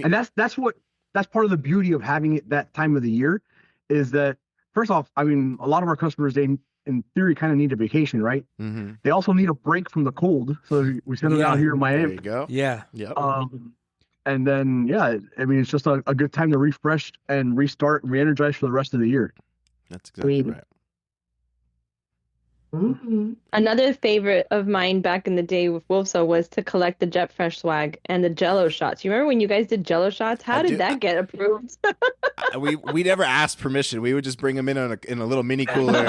And that's part of the beauty of having it that time of the year, is that first off, I mean, a lot of our customers, they in theory kind of need a vacation, right? Mm-hmm. They also need a break from the cold, so we send them Yeah. out here in There Miami. you go. Yeah. Yep. And then I mean, it's just a good time to refresh and restart and re-energize for the rest of the year. That's exactly Sweet. right. Mhm. Another favorite of mine back in the day with Wolfso was to collect the Jet Fresh swag and the Jello shots. You remember when you guys did Jello shots? How I did do. that get approved? We never asked permission. We would just bring them in a little mini cooler,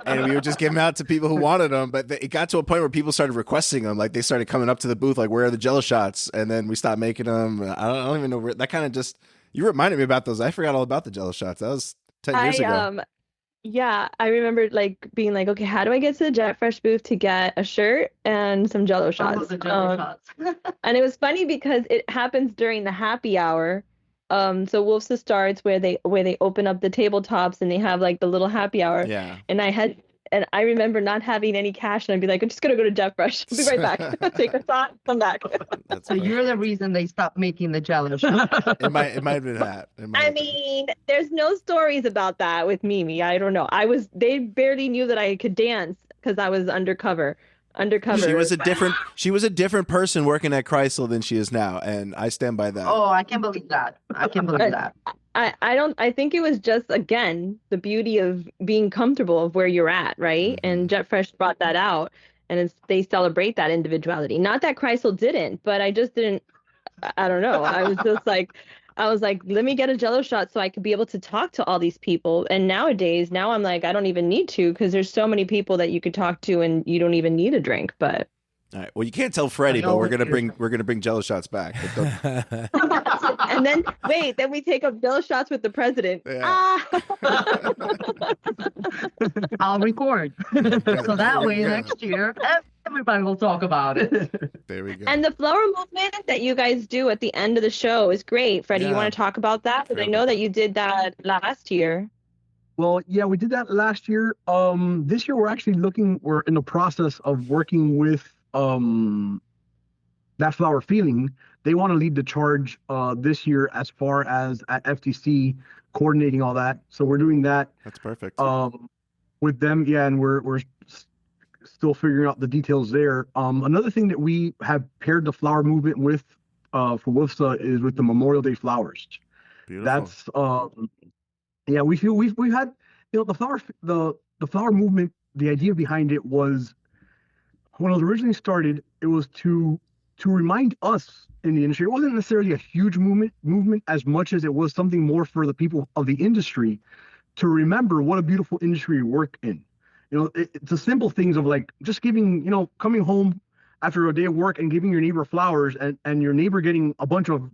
and we would just give them out to people who wanted them. But it got to a point where people started requesting them. Like they started coming up to the booth, like, "Where are the Jello shots?" And then we stopped making them. I don't even know where that kind of just. You reminded me about those. I forgot all about the Jello shots. That was 10 years ago. Yeah, I remember like being like, okay, how do I get to the Jet Fresh booth to get a shirt and some Jello Oh, shots? the Jello shots. And it was funny because it happens during the happy hour. So Wolf's starts where they open up the tabletops and they have like the little happy hour. Yeah. And I remember not having any cash, and I'd be like, I'm just gonna go to Jet Fresh. I'll be right back. Take a shot, come back. That's So funny. you're the reason they stopped making the Jello shots. It might have been that. It might I have been. mean, there's no stories about that with Mimi. I don't know. They barely knew that I could dance because I was undercover. She was a different person working at Chrysler than she is now, and I stand by that. Oh, I can't believe that. I can't believe that. I think it was just, again, the beauty of being comfortable of where you're at, right? And Jet Fresh brought that out, and they celebrate that individuality. Not that Chrysler didn't, but I just didn't, I don't know. I was like, let me get a Jello shot so I could be able to talk to all these people. And now I'm like, I don't even need to, because there's so many people that you could talk to and you don't even need a drink. But All right. Well, you can't tell Freddy, but we're gonna bring Jello shots back. But and then we take up Jello shots with the president. Yeah. I'll record. So that way next year, everybody will talk about it. there we go. And the flower movement that you guys do at the end of the show is great. Freddie, Yeah. you want to talk about that? Because I know that you did that last year. Well, yeah, we did that last year. This year we're in the process of working with that flower feeling. They want to lead the charge this year as far as at FTC coordinating all that. So we're doing that That's perfect. with them. Yeah, and we're still figuring out the details there. Another thing that we have paired the flower movement with for WFFSA is with the Memorial Day flowers. Beautiful. That's yeah, we feel we've had, the flower movement. The idea behind it was when it was originally started, it was to to remind us in the industry. It wasn't necessarily a huge movement as much as it was something more for the people of the industry to remember what a beautiful industry we work in. It's the simple things of like just giving, coming home after a day of work and giving your neighbor flowers, and your neighbor getting a bunch of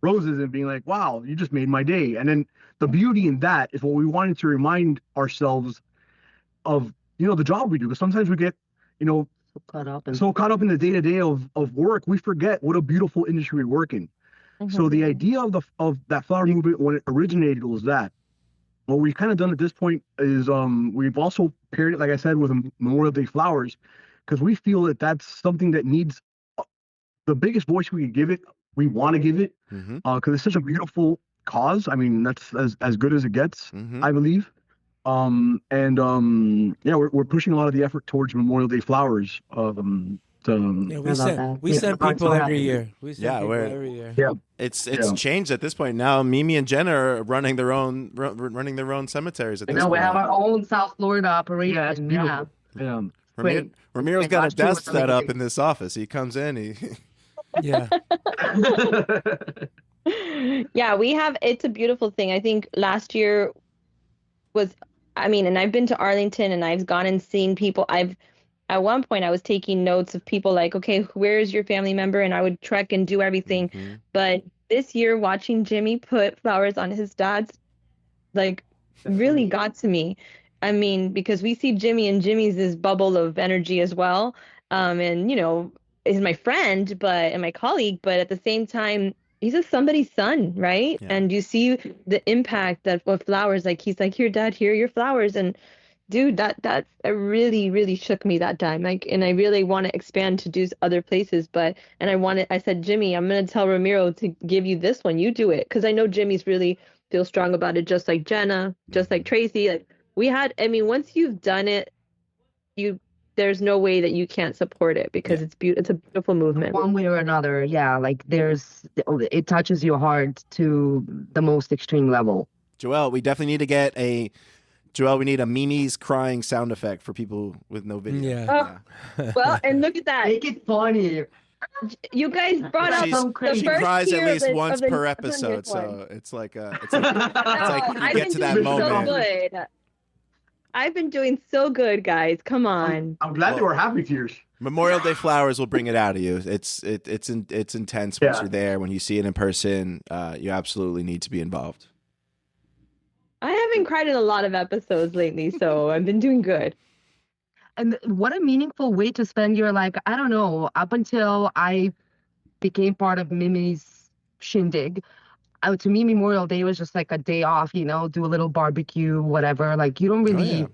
roses and being like, wow, you just made my day. And then the beauty in that is what we wanted to remind ourselves of, the job we do. Because sometimes we get, so caught up in the day-to-day of work, we forget what a beautiful industry we work in. Mm-hmm. So the idea of that flower movement, when it originated, was that what we've kind of done at this point is we've also paired it, like I said, with Memorial Day flowers, because we feel that that's something that needs the biggest voice we can give it. We want to give it because it's such a beautiful cause. I mean, that's as good as it gets, I believe. We're pushing a lot of the effort towards Memorial Day flowers. We send people every year. Every year. Yeah, it's changed at this point now. Mimi and Jena are running their own cemeteries at this point. We have our own South Florida operation. Yeah. Ramiro's got a desk set up in this office. He comes in. Yeah. Yeah, it's a beautiful thing. I think last year and I've been to Arlington and I've gone and seen people. At one point I was taking notes of people like, okay, where's your family member? And I would trek and do everything. Mm-hmm. But this year watching Jimmy put flowers on his dad's, really got to me. I mean, because we see Jimmy and Jimmy's this bubble of energy as well. Is my friend, and my colleague, but at the same time, he's just somebody's son, right? Yeah. And you see the impact that with flowers, he's like, here, Dad, here are your flowers. And dude, that really, really shook me that time. And I really want to expand to do other places, I said, Jimmy, I'm going to tell Ramiro to give you this one. You do it. Cause I know Jimmy's really feel strong about it. Just like Jena, just like Tracy, once you've done it, there's no way that you can't support it because it's a beautiful movement. One way or another, yeah. It touches your heart to the most extreme level. Joelle, we definitely need to get we need a Mimi's crying sound effect for people with no video. Yeah. Well, and look at that. Make it funny. You guys brought up she cries at least once per episode, so it's like you get to that moment. So good. I've been doing so good, guys. Come on. I'm glad they were happy tears. Memorial Day flowers will bring it out of you. It's intense once you're there. When you see it in person, you absolutely need to be involved. I haven't cried in a lot of episodes lately, so I've been doing good. And what a meaningful way to spend your, I don't know, up until I became part of Mimi's shindig. To me, Memorial Day was just like a day off, do a little barbecue, whatever. You don't really,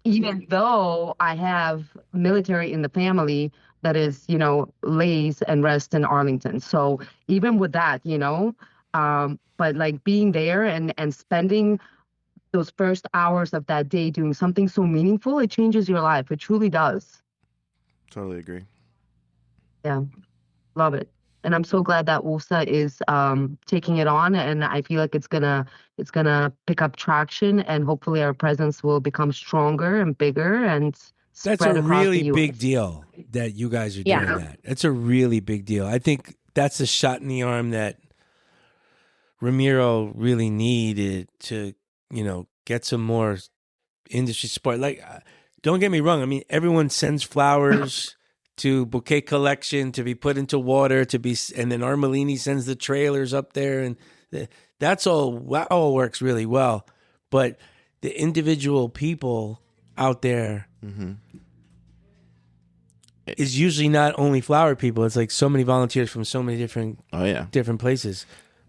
even though I have military in the family that is, lays and rests in Arlington. So even with that, but being there and spending those first hours of that day doing something so meaningful, it changes your life. It truly does. Totally agree. Yeah, love it. And I'm so glad that WFFSA is taking it on, and I feel like it's gonna pick up traction, and hopefully our presence will become stronger and bigger. And that's a really big deal that you guys are doing that. It's a really big deal. I think that's a shot in the arm that Ramiro really needed to, get some more industry support. Don't get me wrong. Everyone sends flowers to bouquet collection to be put into water and then Armelini sends the trailers up there, and that all works really well. But the individual people out there is usually not only flower people. It's so many volunteers from so many different places.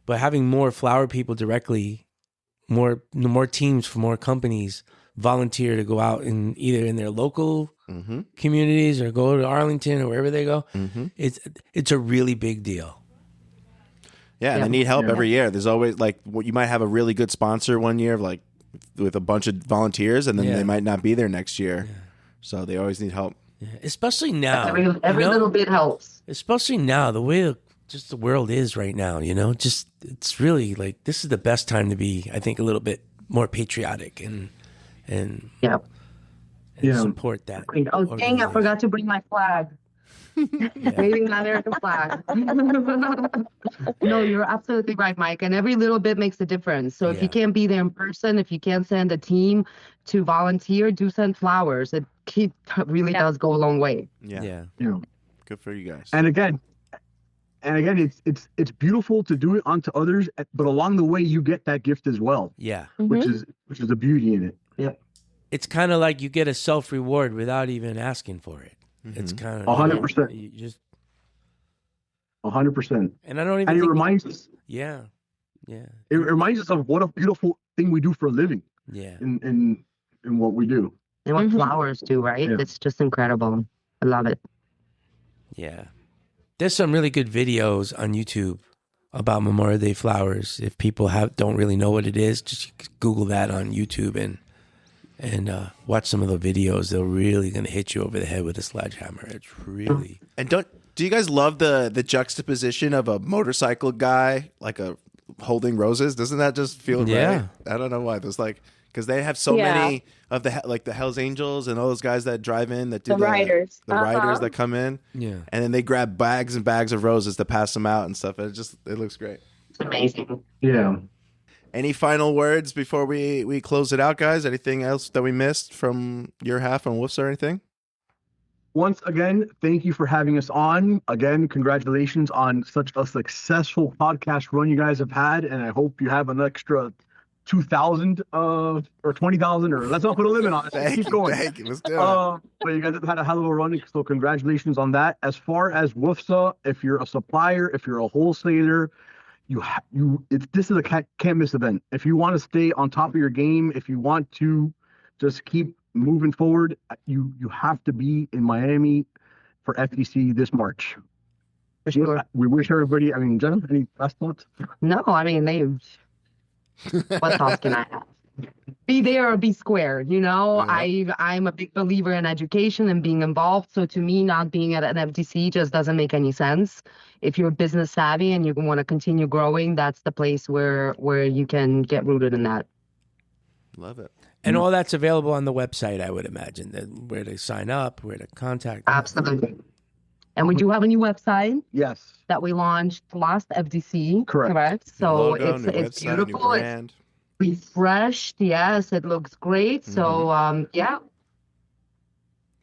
But having more flower people directly, more teams from more companies volunteer to go out in either in their local communities or go to Arlington or wherever they go. It's a really big deal. Yeah, and they need help every year. There's always you might have a really good sponsor one year with a bunch of volunteers, and then they might not be there next year. Yeah. So they always need help. Yeah. Especially now. Every little bit helps. Especially now, the way the world is right now, it's really this is the best time to be, I think, a little bit more patriotic and support that. Oh, dang, I forgot to bring my flag. Waving that American flag. No, you're absolutely right, Mike. And every little bit makes a difference. So if you can't be there in person, if you can't send a team to volunteer, do send flowers. It really does go a long way. Yeah. Good for you guys. And again, it's beautiful to do it unto others, but along the way you get that gift as well. Yeah. Which is the beauty in it. Yeah. It's kind of like you get a self-reward without even asking for it. It's kind of 100%. You just 100%. And I don't even. And think it reminds us. Yeah. It reminds us of what a beautiful thing we do for a living. Yeah. In what we do. And what flowers do, right? Yeah. It's just incredible. I love it. Yeah. There's some really good videos on YouTube about Memorial Day flowers. If people don't really know what it is, just Google that on YouTube and watch some of the videos. They're really going to hit you over the head with a sledgehammer. It's really. And do you guys love the juxtaposition of a motorcycle guy holding roses? Doesn't that just feel right? I don't know why. There's because they have so many of the Hells Angels and all those guys that drive in that do the riders, the riders that come in, and then they grab bags and bags of roses to pass them out and stuff. It looks great. It's amazing. Yeah. Any final words before we close it out, guys? Anything else that we missed from your half on WFFSA or anything? Once again, thank you for having us on. Again, congratulations on such a successful podcast run you guys have had, and I hope you have an extra 2,000 or 20,000, or let's not put a limit on it. Let's keep going. Thank you. Let's do it. But you guys have had a hell of a run, so congratulations on that. As far as WFFSA, if you're a supplier, if you're a wholesaler, this is a can't miss event. If you want to stay on top of your game, if you want to just keep moving forward, you have to be in Miami for FTC this March. For sure. We wish everybody. I mean, Jenna, any last thoughts? No, I mean what else can I have? Be there or be square, I'm a big believer in education and being involved. So to me, not being at an FTC just doesn't make any sense. If you're business savvy and you want to continue growing, that's the place where you can get rooted in that. Love it. And all that's available on the website, I would imagine, where to sign up, where to contact them. Absolutely. And we do have a new website. Yes. That we launched last FTC. Correct. So logo, it's website, beautiful. It's refreshed. Yes, it looks great. So And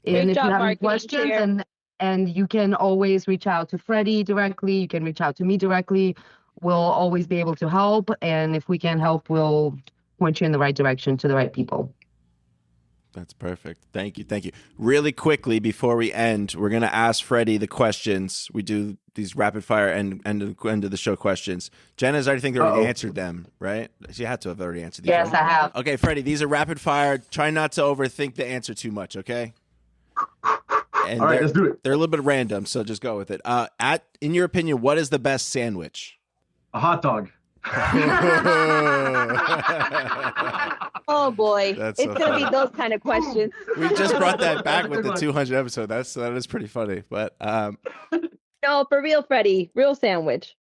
if you have any questions, and you can always reach out to Freddy directly. You can reach out to me directly. We'll always be able to help. And if we can help, we'll point you in the right direction to the right people. That's perfect. Thank you. Really quickly before we end, we're going to ask Freddy the questions. We do these rapid fire end of the show questions. Jenna's already think they already answered them, right? She had to have already answered these. Yes, right? I have. Okay, Freddy, these are rapid fire. Try not to overthink the answer too much, okay? And all right, let's do it. They're a little bit random, so just go with it. In your opinion, what is the best sandwich? A hot dog. Oh boy, That's it's so gonna funny. be those kind of questions. We just brought that back with the 200 episode. That is pretty funny. But No, for real, Freddy, real sandwich.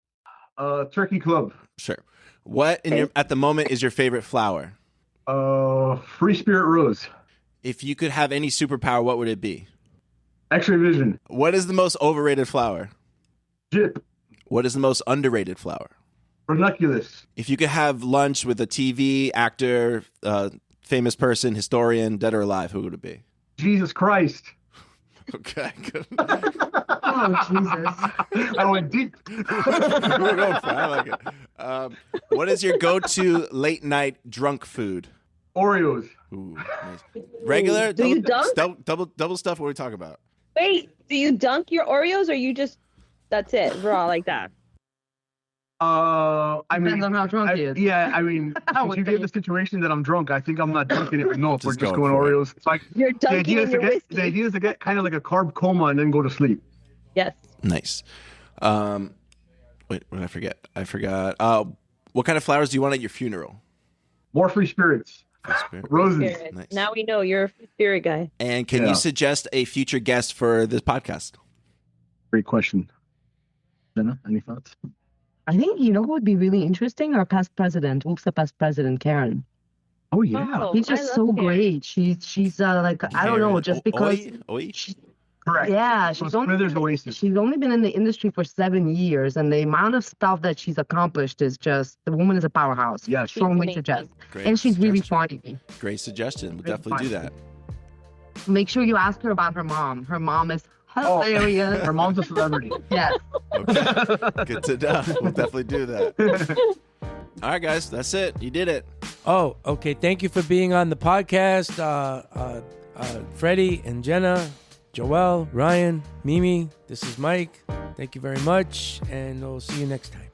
Turkey club. sure. What at the moment is your favorite flower? Free Spirit Rose. If you could have any superpower, what would it be? X-ray vision. What is the most overrated flower? Jip. What is the most underrated flower? Ranunculus. If you could have lunch with a TV actor, famous person, historian, dead or alive, who would it be? Jesus Christ. Okay, good. Oh, Jesus. I went deep. I like it. What is your go-to late night drunk food? Oreos. Ooh, nice. Regular? Do you dunk? Double stuff? What are we talking about? Wait, do you dunk your Oreos or you just, that's it, raw like that? I Depends mean, on how drunk he is. yeah, I mean, if you get the situation that I'm drunk, I think I'm not dunking it. No, if we're just going for it. Oreos. It's like You're the dunking idea in is your to get whiskey. the idea is to get kind of like a carb coma and then go to sleep. Yes. Nice. Wait, what did I forget? I forgot. What kind of flowers do you want at your funeral? More free spirits. Roses. Spirit. Nice. Now we know you're a spirit guy. And can you suggest a future guest for this podcast? Great question. Jenna, any thoughts? I think, who would be really interesting? Our past president, WFFSA past president, Karen. Oh yeah. Oh, She's I just love so Karen. great. She's like, I don't know, just because Oi? she, Correct. Yeah, So Smithers Oasis. she's only been in the industry for 7 years, and the amount of stuff that she's accomplished is just, the woman is a powerhouse. Yes. Strongly amazing. suggest. Great And she's really suggestion. funny. Great suggestion. We'll Really definitely do funny. that. Make sure you ask her about her mom. Her mom is Oh, hilarious. Her mom's a celebrity. Yes. Okay. Good to know. We'll definitely do that. All right, guys. That's it. You did it. Oh, okay. Thank you for being on the podcast. Freddy and Jena, Joel, Ryan, Mimi. This is Mike. Thank you very much, and we'll see you next time.